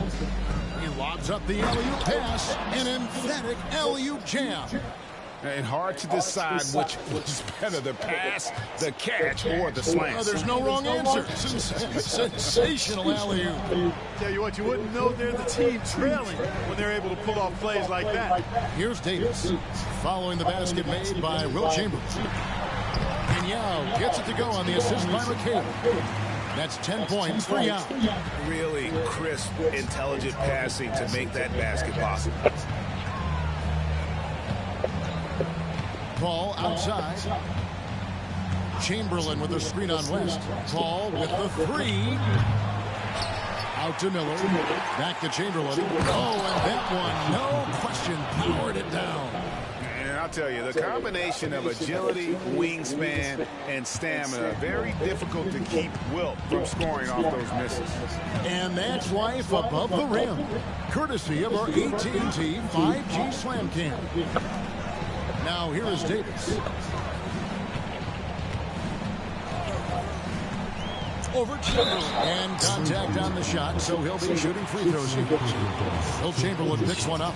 He lobs up the alley-oop pass. An emphatic alley-oop jam. And hard to decide which was better, the pass, the catch, or the slam. There's no wrong answer. Sensational alley-oop. Tell you what, you wouldn't know they're the team trailing when they're able to pull off plays like that. Here's Davis following the basket made by Wilt Chamberlain. And Yao gets it to go on the assist by McHale. That's 10 points for Yao. Really crisp, intelligent passing to make that basket possible. Ball outside. Chamberlain with a screen on West. Ball with the 3. Out to Miller. Back to Chamberlain. Oh, and that one, no question, powered it down. And I'll tell you, the combination of agility, wingspan, and stamina, very difficult to keep Wilt from scoring off those misses. And that's life above the rim, courtesy of our AT&T 5G Slam Cam. Now here is Davis. Over Chamberlain. And contact on the shot, so he'll be shooting free throws here. Wilt Chamberlain picks one up.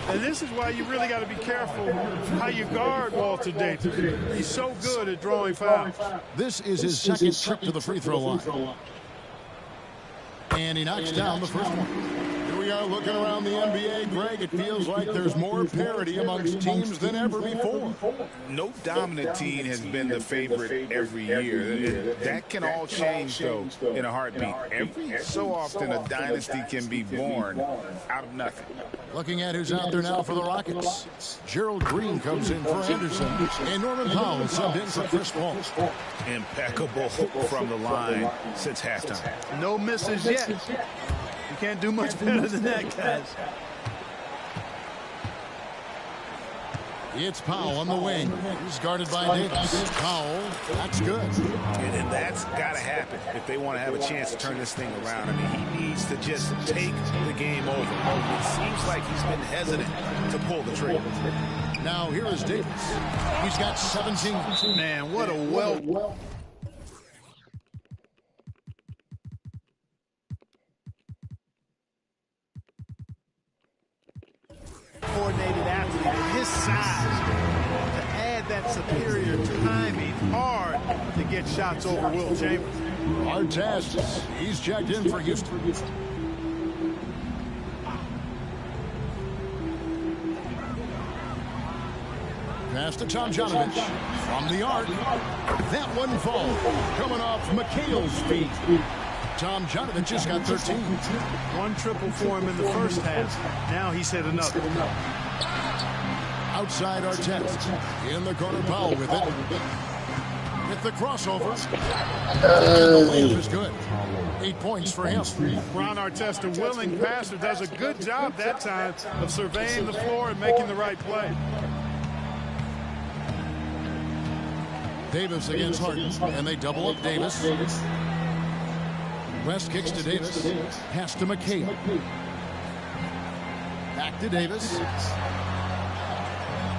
And this is why you really got to be careful how you guard Walter Davis. He's so good at drawing fouls. This is his second trip to the free throw line. And he knocks down the first one. Here we we are looking around the NBA, Greg. It feels like there's more parity amongst teams than ever before. No dominant team has been the favorite every year. That can all change, though, in a heartbeat. Every so often, a dynasty can be born out of nothing. Looking at who's out there now for the Rockets. Gerald Green comes in for Anderson, and Norman Powell subbed in for Chris Paul. Impeccable from the line since halftime. No misses yet. You can't do much better than that, guys. It's Powell on the wing. He's guarded by Davis. Powell, that's good. And that's got to happen if they want to have a chance to turn this thing around. I mean, he needs to just take the game over. It seems like he's been hesitant to pull the trigger. Now here is Davis. He's got 17. Man, what a well. Coordinated athlete at his size to add that superior timing, hard to get shots over Wilt Chamberlain. Artest, he's checked in for Houston. Pass to Tomjanović from the arc. That one falls, coming off McHale's feet. Tomjanović just got 13. One triple for him in the first half. Now he's hit another. Outside Artest. In the corner, Powell with it. With the crossover. The layup is good. 8 points for him. Ron Artest, a willing passer, does a good job that time of surveying the floor and making the right play. Davis against Harden, and they double up Davis. West kicks to Davis. Pass to McHale. Back to Davis.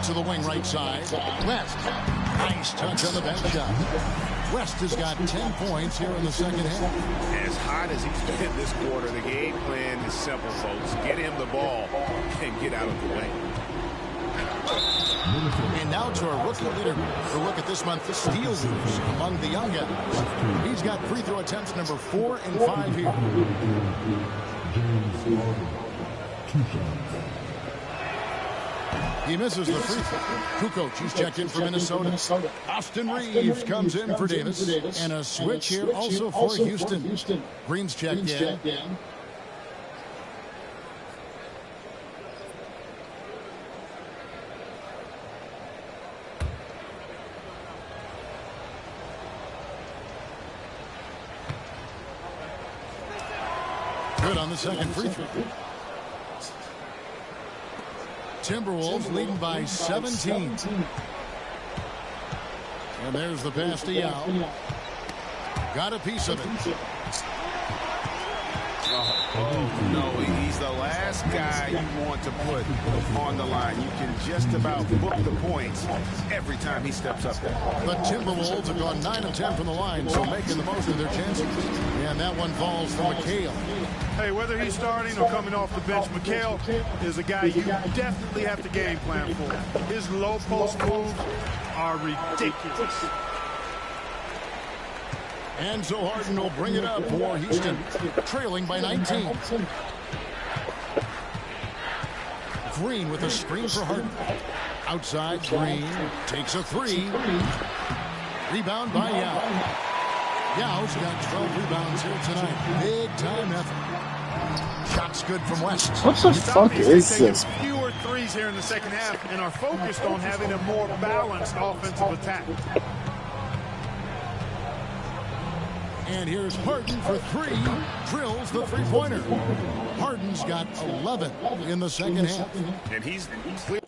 To the wing right side. West. Nice touch on the back shot. West has got 10 points here in the second half. As hot as he's been this quarter, the game plan is simple, folks. Get him the ball and get out of the way. And now to our rookie leader. A look at this month's steals among the young guys. He's got free throw attempts number 4 and 5 here. He misses the free throw. Kukoc, he's checked in for Minnesota. Austin Reeves comes in for Davis. And a switch here also for Houston. Green's checked in. Good on the second free throw. Timberwolves leading by 17. And there's the pass to Yao. Got a piece of it. Oh, no, he's the last guy you want to put on the line. You can just about book the points every time he steps up there. The Timberwolves have gone 9 of 10 from the line, so making the most of their chances. And that one falls for McHale. Hey, whether he's starting or coming off the bench, McHale is a guy you definitely have to game plan for. His low post moves are ridiculous. And so Harden will bring it up for Houston, trailing by 19. Green with a screen for Harden. Outside, Green takes a three. Rebound by Yao. Yao's got 12 rebounds here tonight. Big time effort. Shots good from West. What the fuck is this? Fewer threes here in the second half and are focused on having a more balanced offensive attack. And here's Harden for three. Drills the three-pointer. Harden's got 11 in the second half. And he's clear.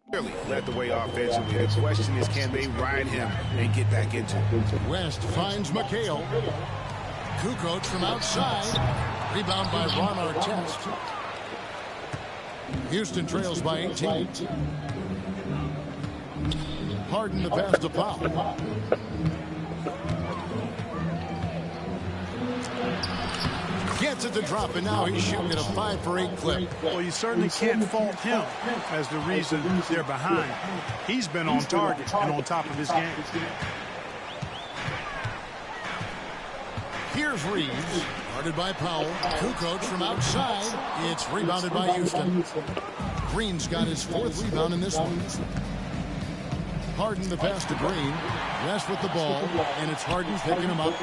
Clearly led the way offensively. The question is, can they ride him and get back into it? West finds McHale. Kukoc from outside. Rebound by Ron Artest. Houston trails by 18. Harden the pass to Powell. Gets it to drop, and now he's shooting at a 5 for 8 clip. Well, you certainly can't fault him as the reason they're behind. He's been on target and on top of his game. Here's Reeves, guarded by Powell. Kukoc from outside. It's rebounded by Houston. Green's got his 4th rebound in this one. Harden the pass to Green. West with the ball, and it's Harden picking him up.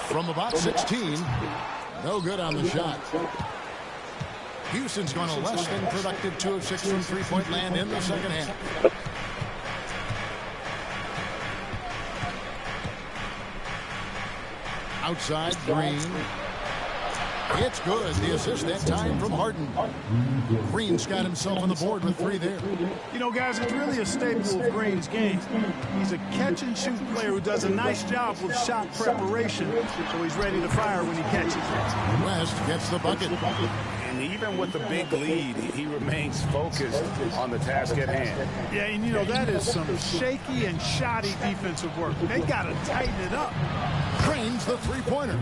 From about 16, no good on the shot. Houston's going a less than productive 2 of 6 from three-point land in the second half. Outside, Green. It's good. The assist that time from Harden. Green's got himself on the board with 3 there. You know, guys, it's really a staple of Green's game. He's a catch-and-shoot player who does a nice job with shot preparation, so he's ready to fire when he catches it. West gets the bucket. And even with the big lead, he remains focused on the task at hand. Yeah, and you know, that is some shaky and shoddy defensive work. They got to tighten it up. Cranes the three-pointer.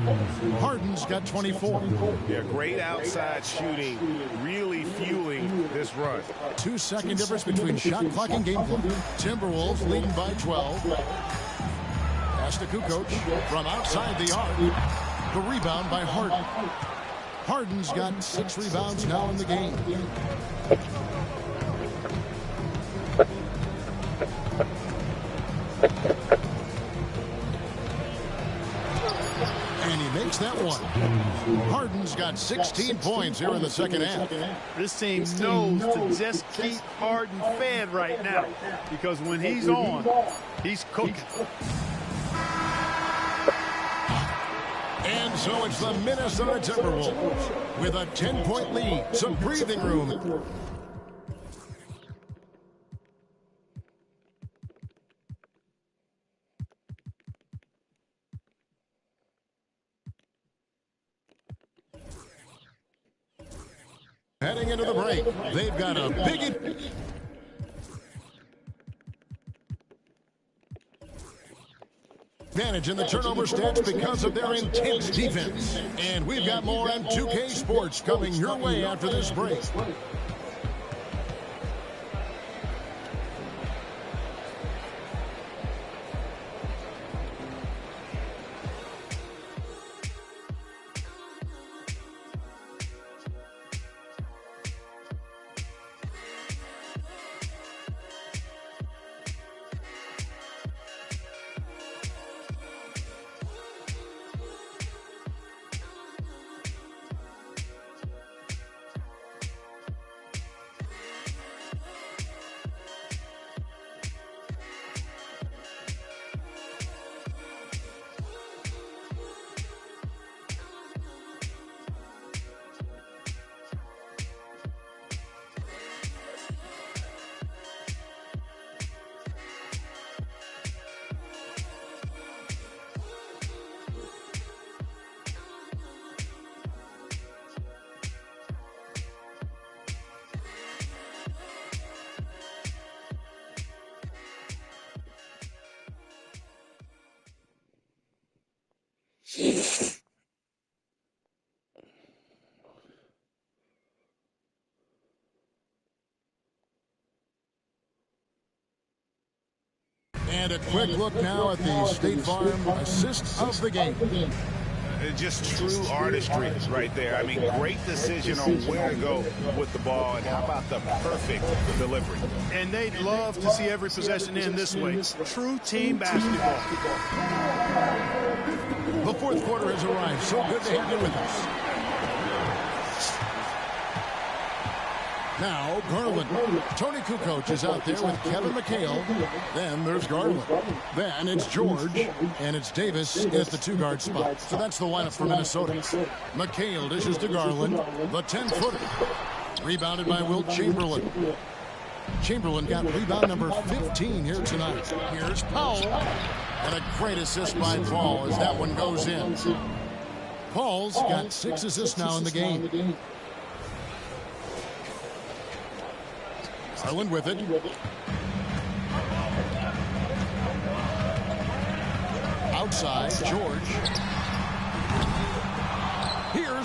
Harden's got 24. Yeah, great outside shooting, really fueling this run. 2-second difference between shot clock and game clock. Timberwolves leading by 12. Pass to Kukoc from outside the arc. The rebound by Harden. Harden's got 6 rebounds now in the game. And he makes that one. Harden's got 16 points here in the second half. This team knows to just keep Harden fed right now, because when he's on, he's cooking. And so it's the Minnesota Timberwolves with a 10-point lead. Some breathing room. Heading into the break, they've got a big advantage in the turnover stats because of their intense defense. And we've got more on 2K Sports coming your way after this break. And a quick look now at the State Farm assist of the game. Just true artistry right there. I mean, great decision on where to go with the ball, and how about the perfect delivery. And they'd love to see every possession end this way. True team basketball. The fourth quarter has arrived. So good to have you with us. Now, Garland. Tony Kukoc is out there with Kevin McHale. Then there's Garland. Then it's George. And it's Davis at the 2-guard spot. So that's the lineup for Minnesota. McHale dishes to Garland. The 10-footer. Rebounded by Wilt Chamberlain. Chamberlain got rebound number 15 here tonight. Here's Powell. And a great assist by Paul as that one goes in. Paul's got 6 assists now in the game. Garland with it. Outside, George.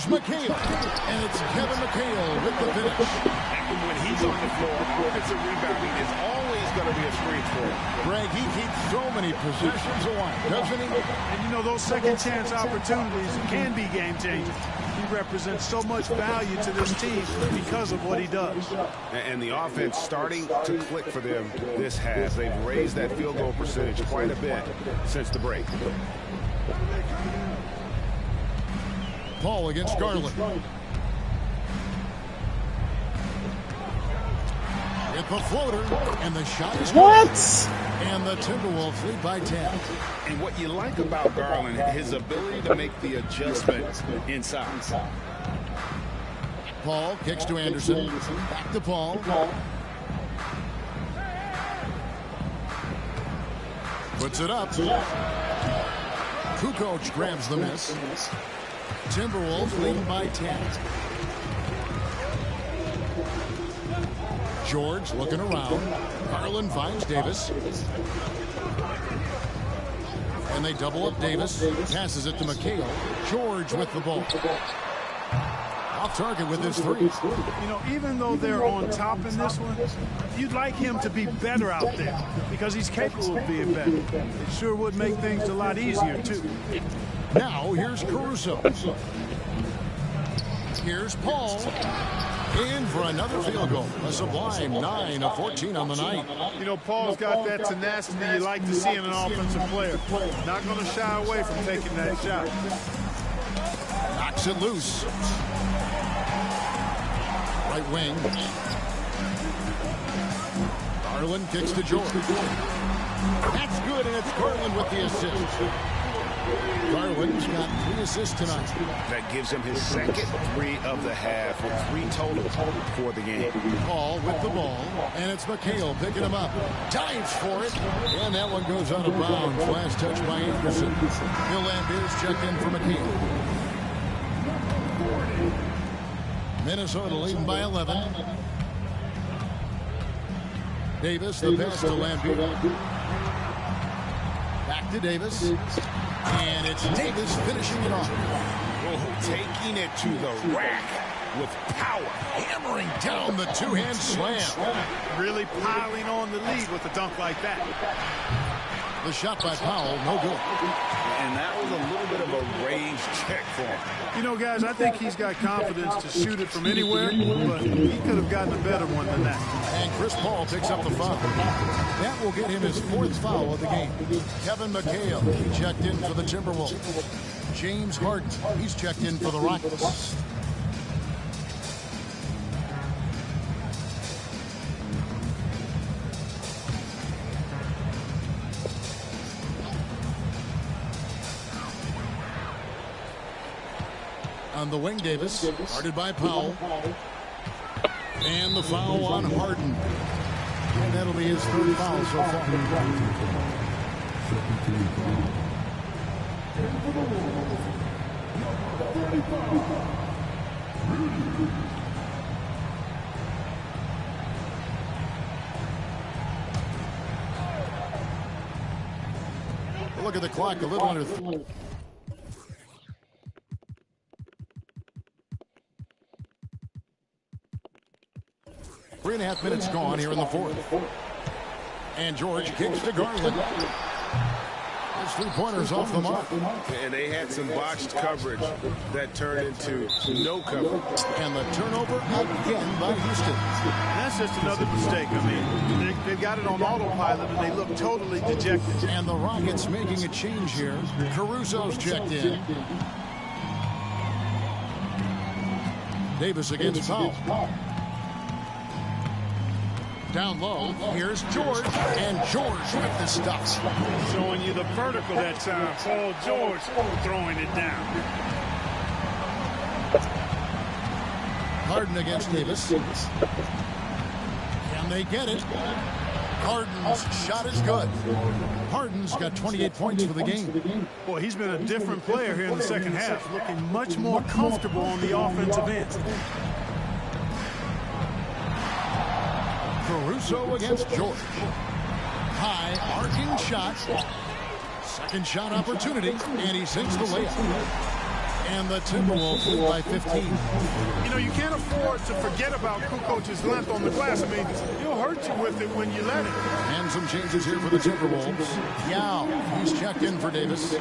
Here's McHale. And it's Kevin McHale with the finish. And when he's on the floor, offensive rebounding is always going to be a strength for him. Greg, he keeps so many possessions away, doesn't he? And you know, those second chance opportunities can be game changing. He represents so much value to this team because of what he does. And the offense starting to click for them this half. They've raised that field goal percentage quite a bit since the break. Paul against Garland. With the floater, and the shot is good. What? And the Timberwolves lead by 10. And what you like about Garland, his ability to make the adjustment inside. Paul kicks to Anderson. Back to Paul. Puts it up. Kukoc grabs the miss. Timberwolves leading by 10. George looking around. Garland finds Davis. And they double up Davis. Passes it to McHale. George with the ball. Off target with his three. You know, even though they're on top in this one, you'd like him to be better out there because he's capable of being better. It sure would make things a lot easier, too. Now, here's Caruso. Here's Paul. In for another field goal. A sublime 9 of 14 on the night. You know, Paul's got that tenacity you like to see in an offensive player. Not going to shy away from taking that shot. Knocks it loose. Right wing. Garland kicks to George. That's good, and it's Garland with the assist. Garland's got 3 assists tonight. That gives him his second 3 of the half with 3 total for the game. Paul with the ball, and it's McHale picking him up. Dives for it, and that one goes out of bounds. Last touch by Anderson. Bill Lambiers checked in for McHale. Minnesota leading by 11. Davis, the pass to Lambier. Back to Davis. And it's Davis finishing it off. Oh, taking it to the rack with power. Hammering down the two-hand slam. Really piling on the lead with a dunk like that. The shot by Powell, no good. And that was a little bit of a range check for him. You know, guys, I think he's got confidence to shoot it from anywhere, but he could have gotten a better one than that. And Chris Paul picks up the foul. That will get him his 4th foul of the game. Kevin McHale, he checked in for the Timberwolves. James Harden, he's checked in for the Rockets. On the wing, Davis, guarded by Powell. And the foul on Harden. And that'll be his 3rd foul so far. Look at the clock, a little under 3. Three and a half minutes gone here in the 4th. And George kicks to Garland. His 3-pointers off the mark. And they had some botched coverage that turned into no coverage. And the turnover again by Houston. That's just another mistake. I mean, they've got it on autopilot, and they look totally dejected. And the Rockets making a change here. Caruso's checked in. Davis against Powell. Down low, here's George, and George with the stuff. Showing you the vertical that time. Paul George throwing it down. Harden against Davis. Can they get it? Harden's shot is good. Harden's got 28 points for the game. Boy, he's been a different player here in the second half, looking much more comfortable on the offensive end. Caruso against George. High arcing shot. Second shot opportunity, and he sinks the layup. And the Timberwolves lead by 15. You know, you can't afford to forget about Kukoc's length on the glass. I mean, he'll hurt you with it when you let it. And some changes here for the Timberwolves. Yao, he's checked in for Davis.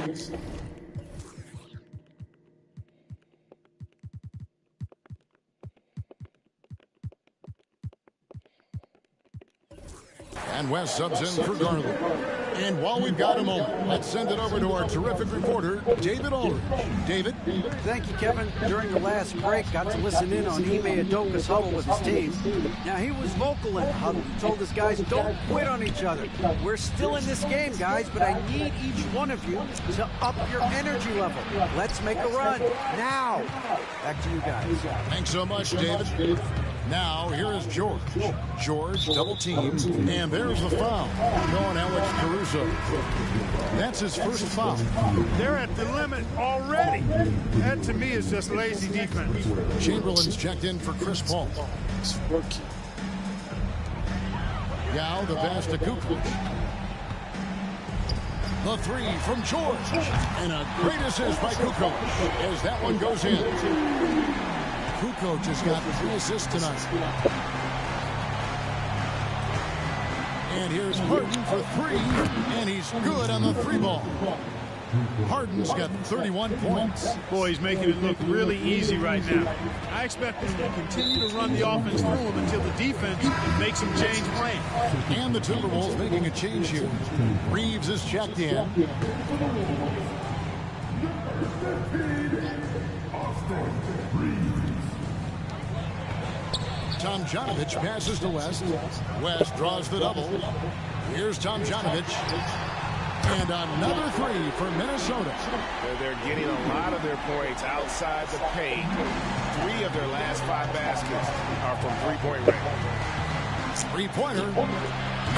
And West subs in for Garland. And while we've got a moment, let's send it over to our terrific reporter, David Aldridge. David? Thank you, Kevin. During the last break, got to listen in on Ime Udoka's huddle with his team. Now, he was vocal in the huddle. He told his guys, don't quit on each other. We're still in this game, guys, but I need each one of you to up your energy level. Let's make a run. Now. Back to you guys. Thanks so much, David. Now, here is George. George double teamed, and there's the foul. Going Alex Caruso. That's his first foul. They're at the limit already. That, to me, is just lazy defense. Chamberlain's checked in for Chris Paul. Yao, the pass to Kukoc. The three from George. And a great assist by Kukoc as that one goes in. Kukoc has got 3 assists tonight. And here's Harden for 3, and he's good on the 3-ball. Harden's got 31 points. Boy, he's making it look really easy right now. I expect him to continue to run the offense through him until the defense makes him change plan. And the Timberwolves making a change here. Reeves is checked in. Tomjanović passes to West. West draws the double. Here's Tomjanović. And another 3 for Minnesota. They're getting a lot of their points outside the paint. 3 of their last 5 baskets are from three-point range. 3-pointer.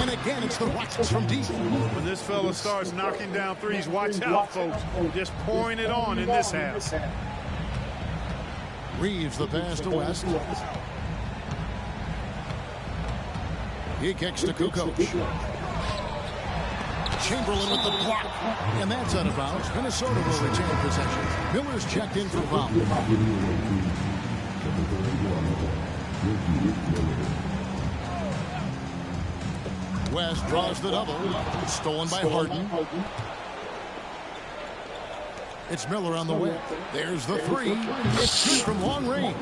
And again, it's the Rockets from deep. When this fella starts knocking down threes, watch out, folks. Just pouring it on in this half. Reeves the pass to West. He kicks to Kukoc. Chamberlain with the block. And that's out of bounds. Minnesota will retain possession. Miller's checked in for foul. West draws the double. Stolen by Harden. It's Miller on the way. There's the 3. It's good from long range.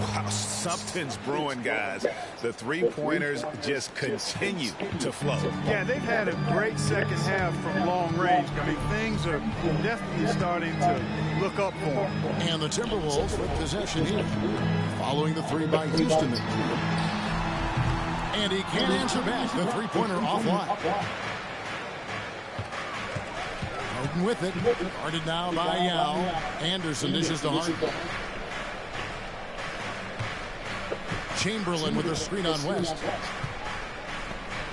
Wow, something's brewing, guys. The three-pointers just continue to flow. Yeah, they've had a great second half from long range. I mean, things are definitely starting to look up for them. And the Timberwolves with possession here. Following the 3 by Houston. And he can't answer back. The 3-pointer offline. Harden with it. Guarded now by Yao. Anderson dishes to Harden. Chamberlain with a screen on West.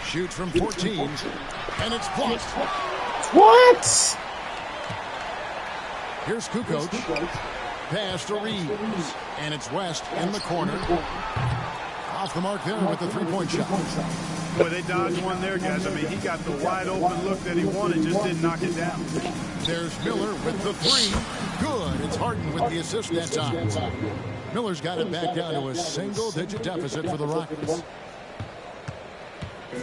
Shoots from 14. And it's blocked. What? Here's Kukoc. Pass to Reeves. And it's West in the corner. Off the mark there with the 3-point shot. Boy, they dodged one there, guys. I mean, he got the wide open look that he wanted, just didn't knock it down. There's Miller with the 3. Good. It's Harden with the assist that time. Miller's got it back down to a single-digit deficit for the Rockets.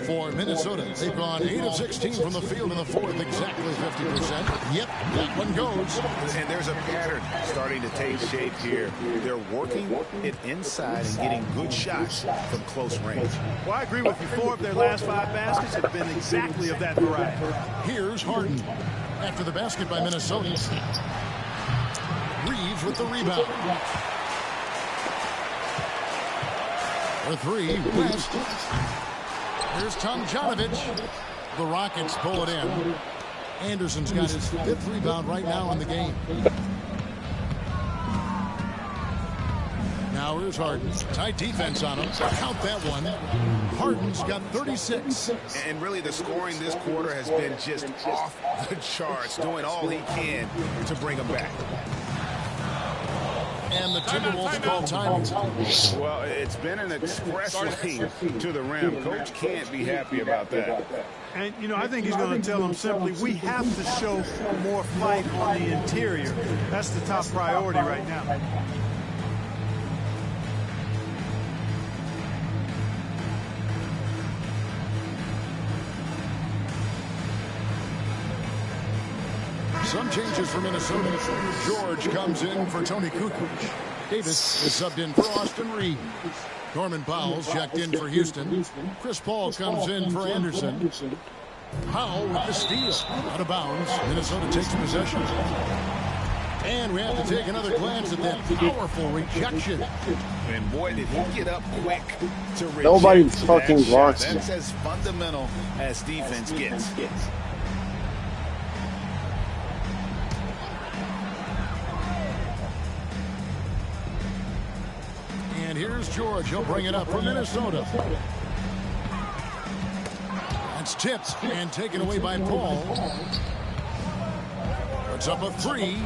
For Minnesota, they've gone 8 of 16 from the field in the fourth, exactly 50%. Yep, that one goes. And there's a pattern starting to take shape here. They're working it inside and getting good shots from close range. Well, I agree with you. 4 of their last 5 baskets have been exactly of that variety. Here's Harden. After the basket by Minnesota. Reeves with the rebound. For 3, West. Here's Tomjanović. The Rockets pull it in. Anderson's got his 5th rebound right now in the game. Now here's Harden. Tight defense on him. Count that one. Harden's got 36. And really the scoring this quarter has been just off the charts, doing all he can to bring them back. And the Timberwolves call time. Well, it's been an express lane to the rim. Coach can't be happy about that. And, you know, I think he's going to tell them simply, we have to show more fight on the interior. That's the top priority right now. Some changes for Minnesota. George comes in for Tony Kukoc. Davis is subbed in for Austin Reeves. Norman Powell's checked in for Houston. Chris Paul comes in for Anderson. Powell with the steal. Out of bounds. Minnesota takes possession. And we have to take another glance at that powerful rejection. And boy, did he get up quick to reject. Nobody fucking blocks him. That's as fundamental as defense gets. And here's George. He'll bring it up for Minnesota. That's tipped and taken away by Paul. Puts up a three.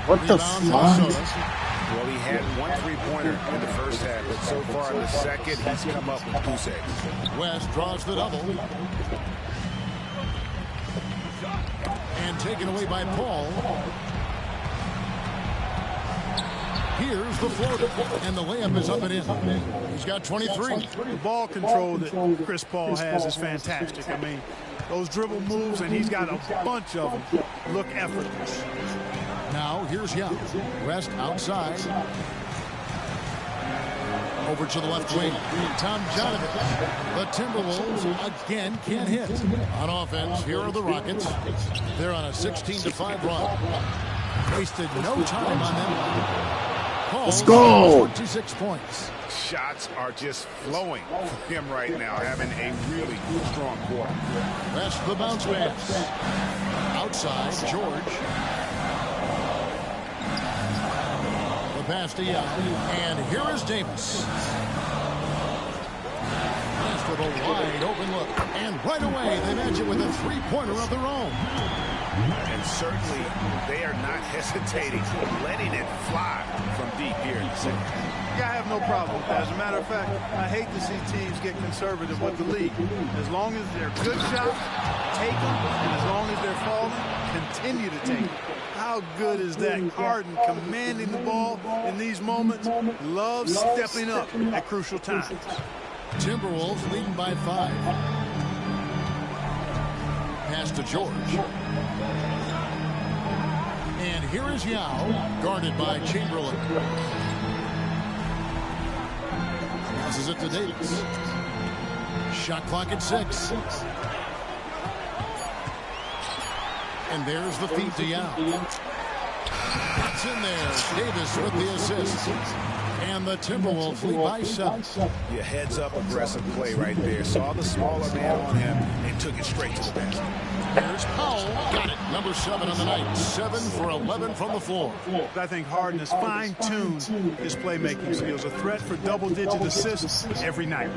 What the fuck? Well, he had one three-pointer in the first half, but so far in the second, he's come up with 2 saves. West draws the double. And taken away by Paul. Here's the floater, and the layup is up and in. He's got 23. The ball control that Chris Paul has is fantastic. I mean, those dribble moves, and he's got a bunch of them, look effortless. Now, here's Yao. West outside. Over to the left wing. Tomjanović. The Timberwolves again can't hit. On offense, here are the Rockets. They're on a 16-5 run. Wasted no time on them. Let's go. 26 points. Shots are just flowing for him right now, having a really strong quarter. That's the bounce pass. Outside, George. The pass to Yao. And here is Davis. That's with a wide open look. And right away, they match it with a three-pointer of their own. And certainly, they are not hesitating, letting it fly from deep here in the second. Yeah, I have no problem with that. As a matter of fact, I hate to see teams get conservative with the lead. As long as they're good shots, take them. And as long as they're falling, continue to take them. How good is that? Harden commanding the ball in these moments. Loves stepping up at crucial times. Timberwolves leading by 5. Pass to George. And here is Yao, guarded by Chamberlain. Passes it to Davis. Shot clock at 6. And there's the feed to Yao. It's in there. Davis with the assist. And the Timberwolves lead by 7. Your heads-up aggressive play right there. Saw the smaller man on him and took it straight to the basket. There's Powell. Got it. Number 7 on the night. 7 for 11 from the floor. I think Harden has fine-tuned his playmaking skills. A threat for double-digit assists every night.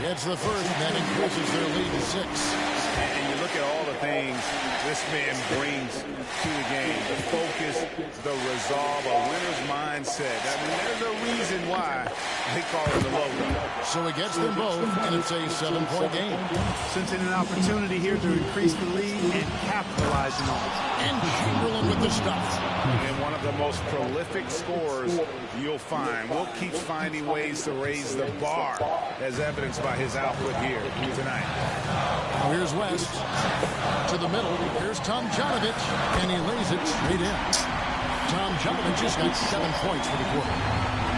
It's the first, that increases their lead to 6. And you look at all the things this man brings to the game. The focus, the resolve, a winner's mindset. I mean, there's a reason why they call it the logo. So it gets them both, and it's a 7-point game. Sensing an opportunity here to increase the lead and capitalizing on it. And Chamberlain with the stuff. And one of the most prolific scorers you'll find. Wilt keeps finding ways to raise the bar, as evidenced by his output here tonight. Now here's West to the middle. Here's Tomjanović, and he lays it straight in. Tomjanović just got 7 points for the quarter.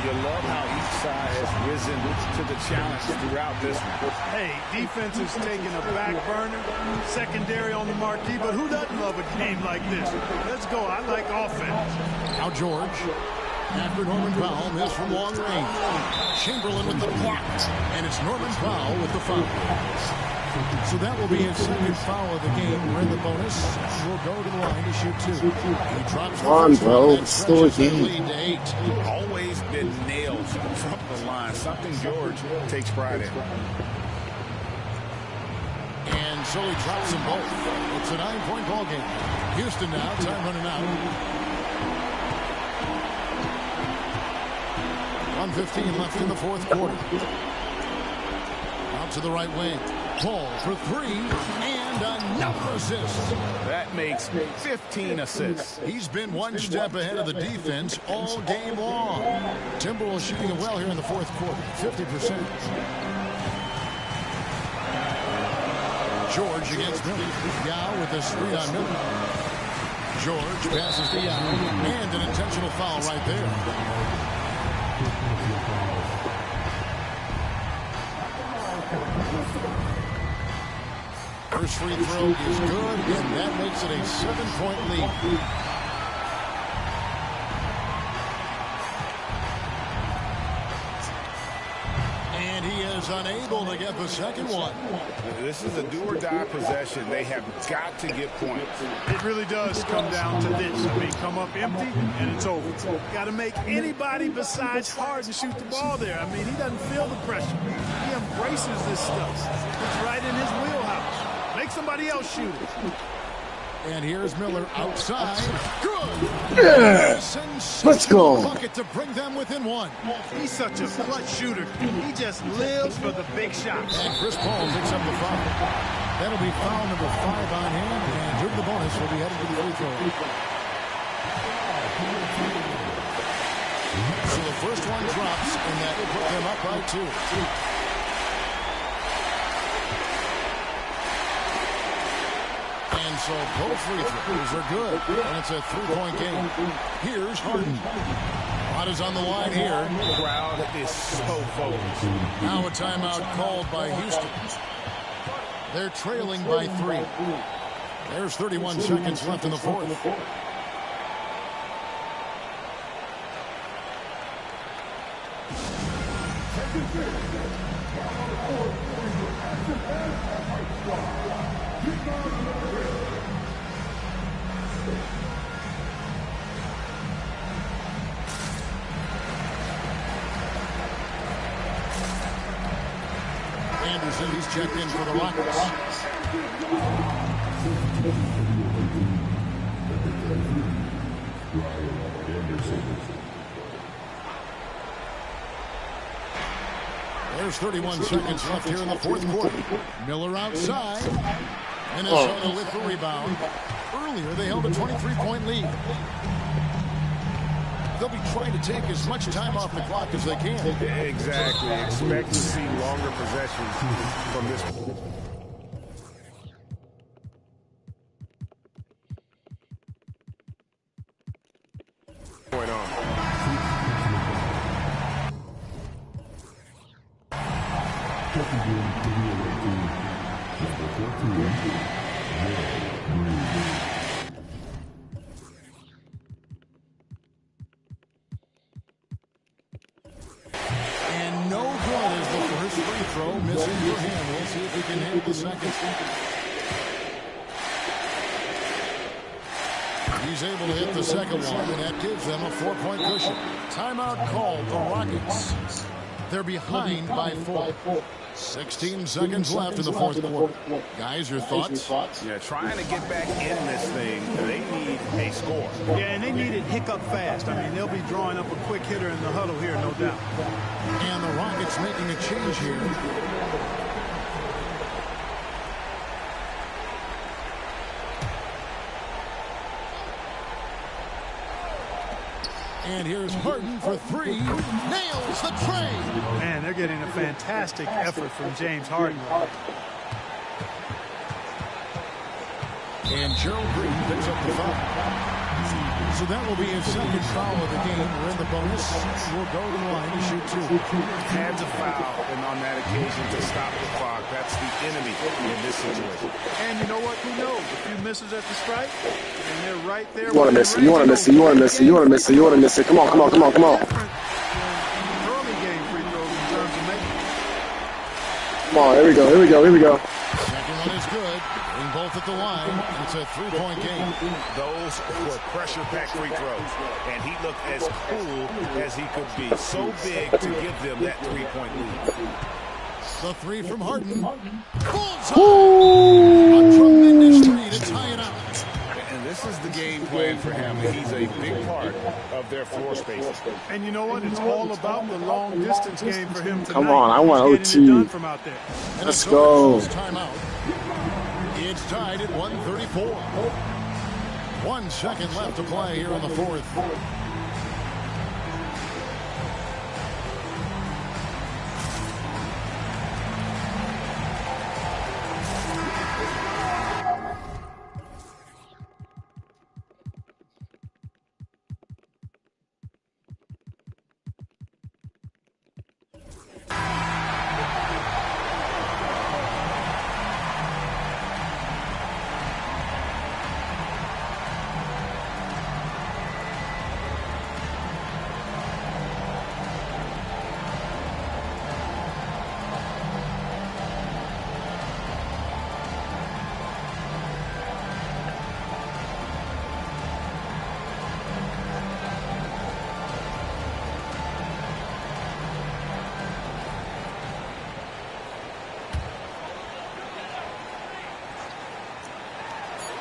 You love how each side has risen to the challenge throughout this one. Hey, defense is taking a back burner, secondary on the marquee, but who doesn't love a game like this? Let's go. I like offense. Now George. After Norman Powell missed from long range. Chamberlain with the block. And it's Norman Powell with the foul. So that will be his second foul of the game. We're in the bonus. We'll go to the line to shoot 2. He drops the Come on, first bro. one. That Still a stretches that game. lead to 8. Always been nails from the line. Something George takes pride in. And so he drops them both. It's a 9-point ball game. Houston now, time running out. 1:15 left in the fourth quarter. Out to the right wing. Paul for 3 and another assist. That makes 15 assists. He's been one step ahead of the defense all game long. Timberwolves shooting it well here in the fourth quarter, 50%. George against Miller. Yao with a screen on Miller. George passes to Yao. And an intentional foul right there. First free throw is good, and that makes it a 7-point lead. And he is unable to get the second one. This is a do-or-die possession. They have got to get points. It really does come down to this. I mean, come up empty, and it's over. Got to make anybody besides Harden shoot the ball there. I mean, he doesn't feel the pressure. He embraces this stuff. It's right in his wheelhouse. Make somebody else shoot it. And here's Miller outside. Good. Yes. Let's go. Bucket to bring them within 1. He's such a clutch shooter. He just lives for the big shots. And Chris Paul picks up the foul. That'll be foul number 5 on him. And during the bonus, we'll be heading to the free throw. So the first one drops, and that will put them up by 2. And so both free throws are good, and it's a 3-point game. Here's Harden. Rod is on the line here. The crowd is so focused. Now a timeout called by Houston. They're trailing by 3. There's 31 seconds left in the fourth. Anderson, he's checked in for the Rockets. There's 31 seconds left here in the fourth quarter. Miller outside. Minnesota with the rebound. Earlier, they held a 23-point lead. They'll be trying to take as much time off the clock as they can. Exactly. Expect to see longer possessions from this. Point on. And no good is the first free throw missing for him. We'll see if he can hit the second. He's able to hit the second one, and that gives them a 4-point cushion. Timeout called the Rockets. They're behind by 4. 16 seconds left in the fourth quarter. Guys, your thoughts? Yeah, trying to get back in this thing, they need a score. Yeah, and they need it hiccup fast. I mean, they'll be drawing up a quick hitter in the huddle here, no doubt. And the Rockets making a change here. And here's Harden for 3. Nails the tray. Man, they're getting a fantastic effort from James Harden. And Gerald Green picks up the foul. So that will be his second foul of the game. We're in the bonus. We'll go to the line to shoot 2. Had to foul, and on that occasion to stop the clock. That's the enemy in this situation. And you know what? Who knows? A few misses at the stripe, and they're right there. You want to miss it. You want to miss it. You want to miss it. You want to miss it. You want to miss it. Come on, come on, come on, come on. Early game free throws in terms of making. Come on, here we go, here we go, here we go. Second one is good. Bring both at the line. It's a 3-point game. Those were pressure-packed free throws, and he looked as cool as he could be. So big to give them that 3-point lead. The 3 from Harden. Bullseye! A tremendous 3 to tie it up. And this is the game plan for him. He's a big part of their floor spacing. And you know what? It's all about the long distance game for him tonight. Come on, I want He's getting it OT. done from out there. Let's go. Timeout. It's tied at 1:34. 1 second left to play here in the fourth.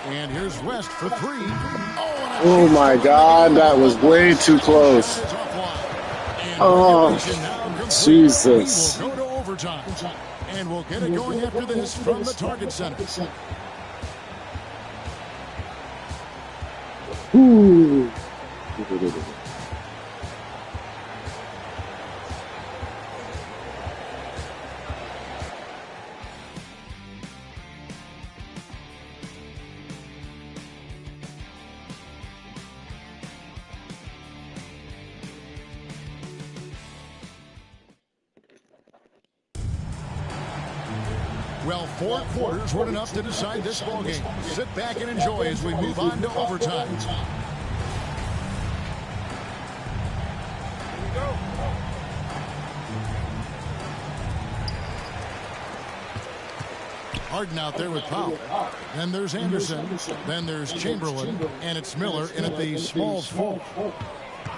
And here's West for 3. Oh my God, that was way too close. Oh, Jesus. We'll go to overtime. And we'll get it going after this from the Target Center. Ooh. Well, 4 quarters weren't enough to decide this ballgame. Sit back and enjoy as we move on to overtime. Harden out there with Powell. Then there's Anderson. Then there's Chamberlain. And it's Miller in at the small 4.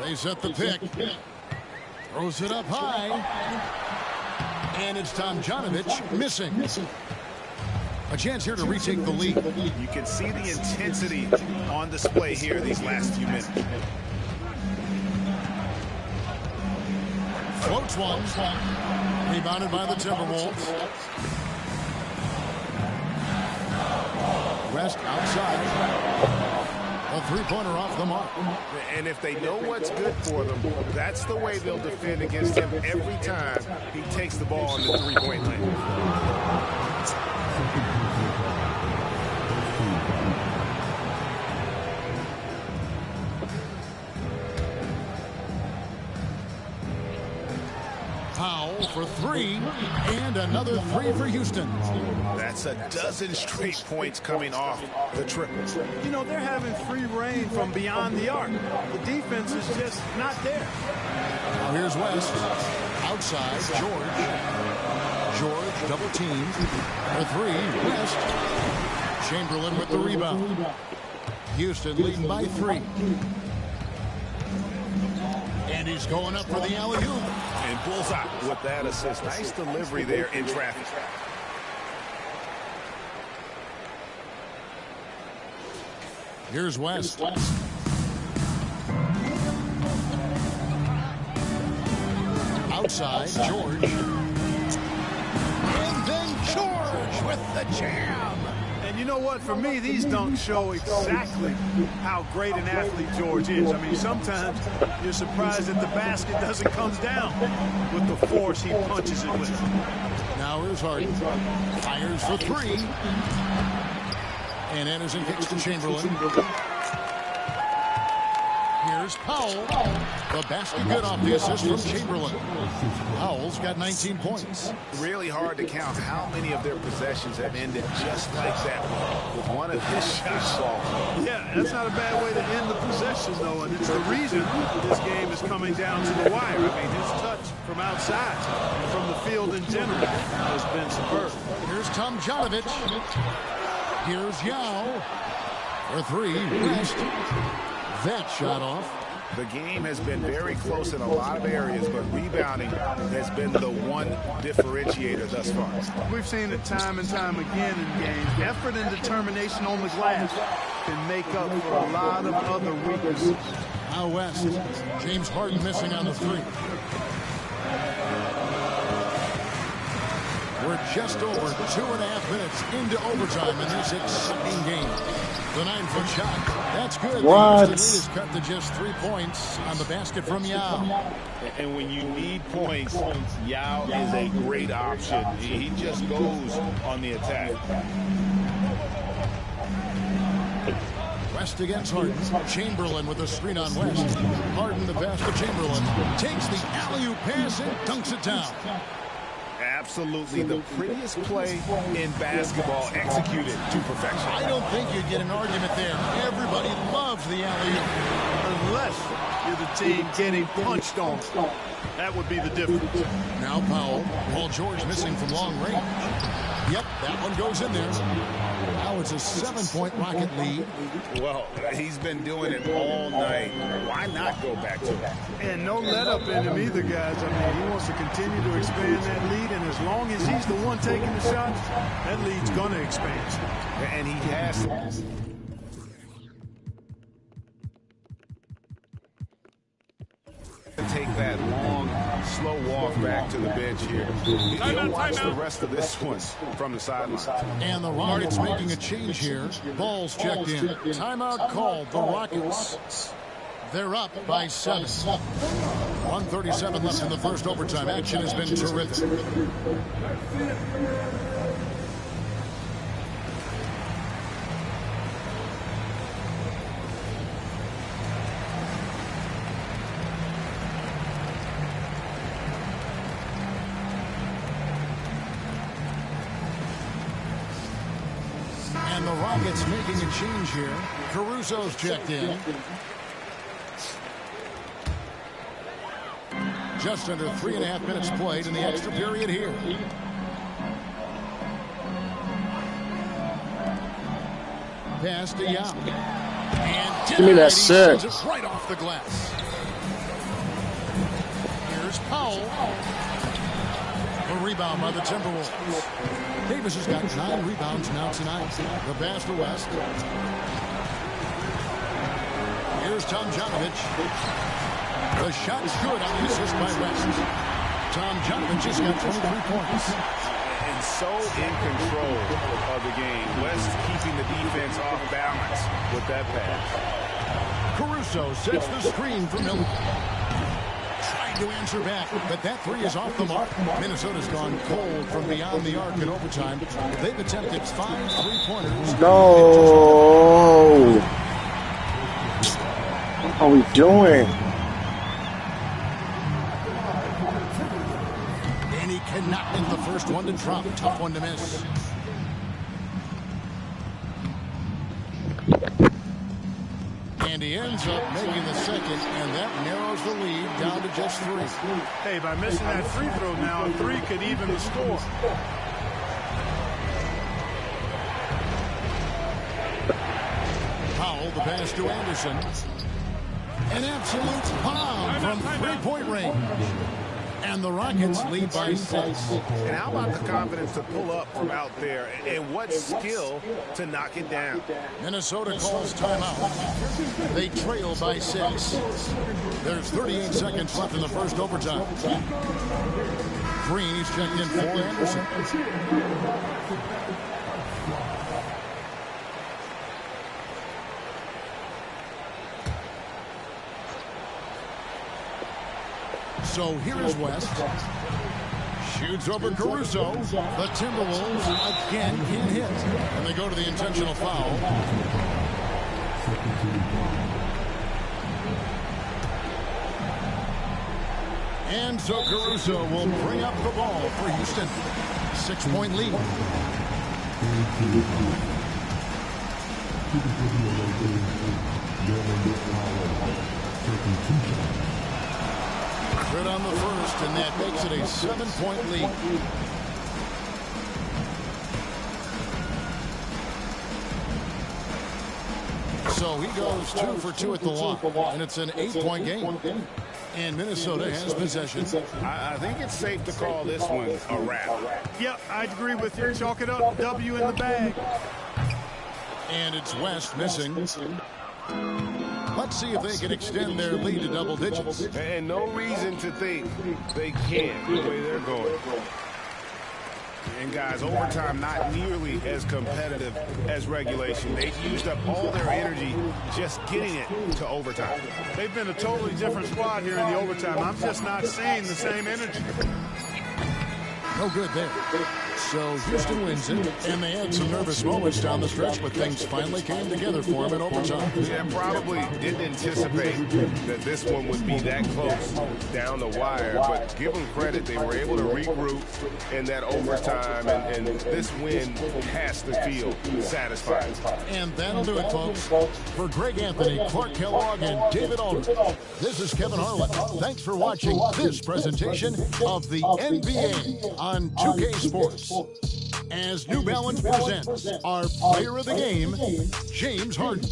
They set the pick. Throws it up high. And it's Tomjanović missing. A chance here to retake the lead. You can see the intensity on display here these last few minutes. Floats one. Rebounded by the Timberwolves. West outside. A 3-pointer off the mark. And if they know what's good for them, that's the way they'll defend against him every time he takes the ball in the 3-point lane. Powell for 3, and another 3 for Houston. That's a dozen straight points coming off the triple. You know, they're having free reign from beyond the arc. The defense is just not there. Now here's West. Outside, George. George double teamed. For 3, West. Chamberlain with the rebound. Houston leading by 3. And he's going up for the alley-oop. And bullseye with that assist. Nice delivery there in traffic. Here's West. Outside, George. And then George with the jam. And you know what? For me, these dunks show exactly how great an athlete George is. I mean, sometimes you're surprised that the basket doesn't come down with the force he punches it with. Now here's Harden. Fires for 3. And Anderson kicks to Chamberlain. Here's Powell. The basket good off the assist from Chamberlain. Powell's got 19 points. Really hard to count how many of their possessions have ended just like that with one of his shots falling. Yeah, that's not a bad way to end the possession, though, and it's the reason this game is coming down to the wire. I mean, his touch from outside and from the field in general has been superb. Here's Tomjanović. Here's Yao. For three, West. That shot off. The game has been very close in a lot of areas, but rebounding has been the one differentiator thus far. We've seen it time and time again in games. Effort and determination on the glass can make up for a lot of other weaknesses. Now West. James Harden missing on the three. We're just over 2.5 minutes into overtime in this exciting game. The 9-foot shot. That's good. What? The lead is cut to just 3 points on the basket from Yao. And when you need points, Yao is a great option. He just goes on the attack. West against Harden. Chamberlain with a screen on West. Harden the pass to Chamberlain. Takes the alley-oop pass and dunks it down. Absolutely the prettiest play in basketball executed to perfection. I don't think you'd get an argument there. Everybody loves the alley-oop. Unless you're the team getting punched on. That would be the difference. Now Powell. Paul George missing from long range. Yep, that one goes in there. Now it's a 7-point Rocket lead. Well, he's been doing it all night. Why not go back to it? And no let up in him either, guys. I mean, he wants to continue to expand that lead, and as long as he's the one taking the shots, that lead's going to expand. And he has to. Take that long, slow walk back to the bench here. He'll watch the rest of this one from the sidelines. And the Rockets making a change here. Ball's checked in. Timeout called. The Rockets. They're up by 7. 1:37 left in the first overtime. Action has been terrific. And the Rockets making a change here. Caruso's checked in. Just under 3.5 minutes played in the extra period here. Pass to Yao. And give me that set. Right off the glass. Here's Powell. A rebound by the Timberwolves. Davis has got 9 rebounds now tonight. The pass to West. Here's Tomjanović. The shot's good on the assist by West. Tomjanović has got 23 points. And so in control of the game. West keeping the defense off balance with that pass. Caruso sets the screen for Miller. Trying to answer back, but that three is off the mark. Minnesota's gone cold from beyond the arc in overtime. They've attempted 5 3-pointers. No. What are we doing? And he cannot make the first one to drop. Tough one to miss. And he ends up making the second, and that narrows the lead down to just 3. Hey, by missing that free throw now, a 3 could even the score. Powell, the pass to Anderson. An absolute bomb from 3-point range. And the Rockets lead by 6. And how about the confidence to pull up from out there, and what skill to knock it down? Minnesota calls timeout. They trail by 6. There's 38 seconds left in the first overtime. Green, he's checked in for Anderson. So here is West. Shoots over Caruso. The Timberwolves again can't hit. And they go to the intentional foul. And so Caruso will bring up the ball for Houston. 6-point lead. Good on the first, and that makes it a 7-point lead. So he goes 2 for 2 at the line, and it's an 8-point game. And Minnesota has possession. I think it's safe to call this one a wrap. Yep, I'd agree with you. Chalk it up. W in the bag. And it's West missing. Let's see if they can extend their lead to double digits. And no reason to think they can't the way they're going. And guys, overtime not nearly as competitive as regulation. They've used up all their energy just getting it to overtime. They've been a totally different squad here in the overtime. I'm just not seeing the same energy. No good there. So Houston wins it, and they had some nervous moments down the stretch, but things finally came together for them in overtime. Yeah, probably didn't anticipate that this one would be that close down the wire, but give them credit. They were able to regroup in that overtime, and this win has to feel satisfying. And that'll do it, folks. For Greg Anthony, Clark Kellogg, and David Aldridge, this is Kevin Harlan. Thanks for watching this presentation of the NBA on 2K Sports. As New Balance presents our player of the game, James Harden.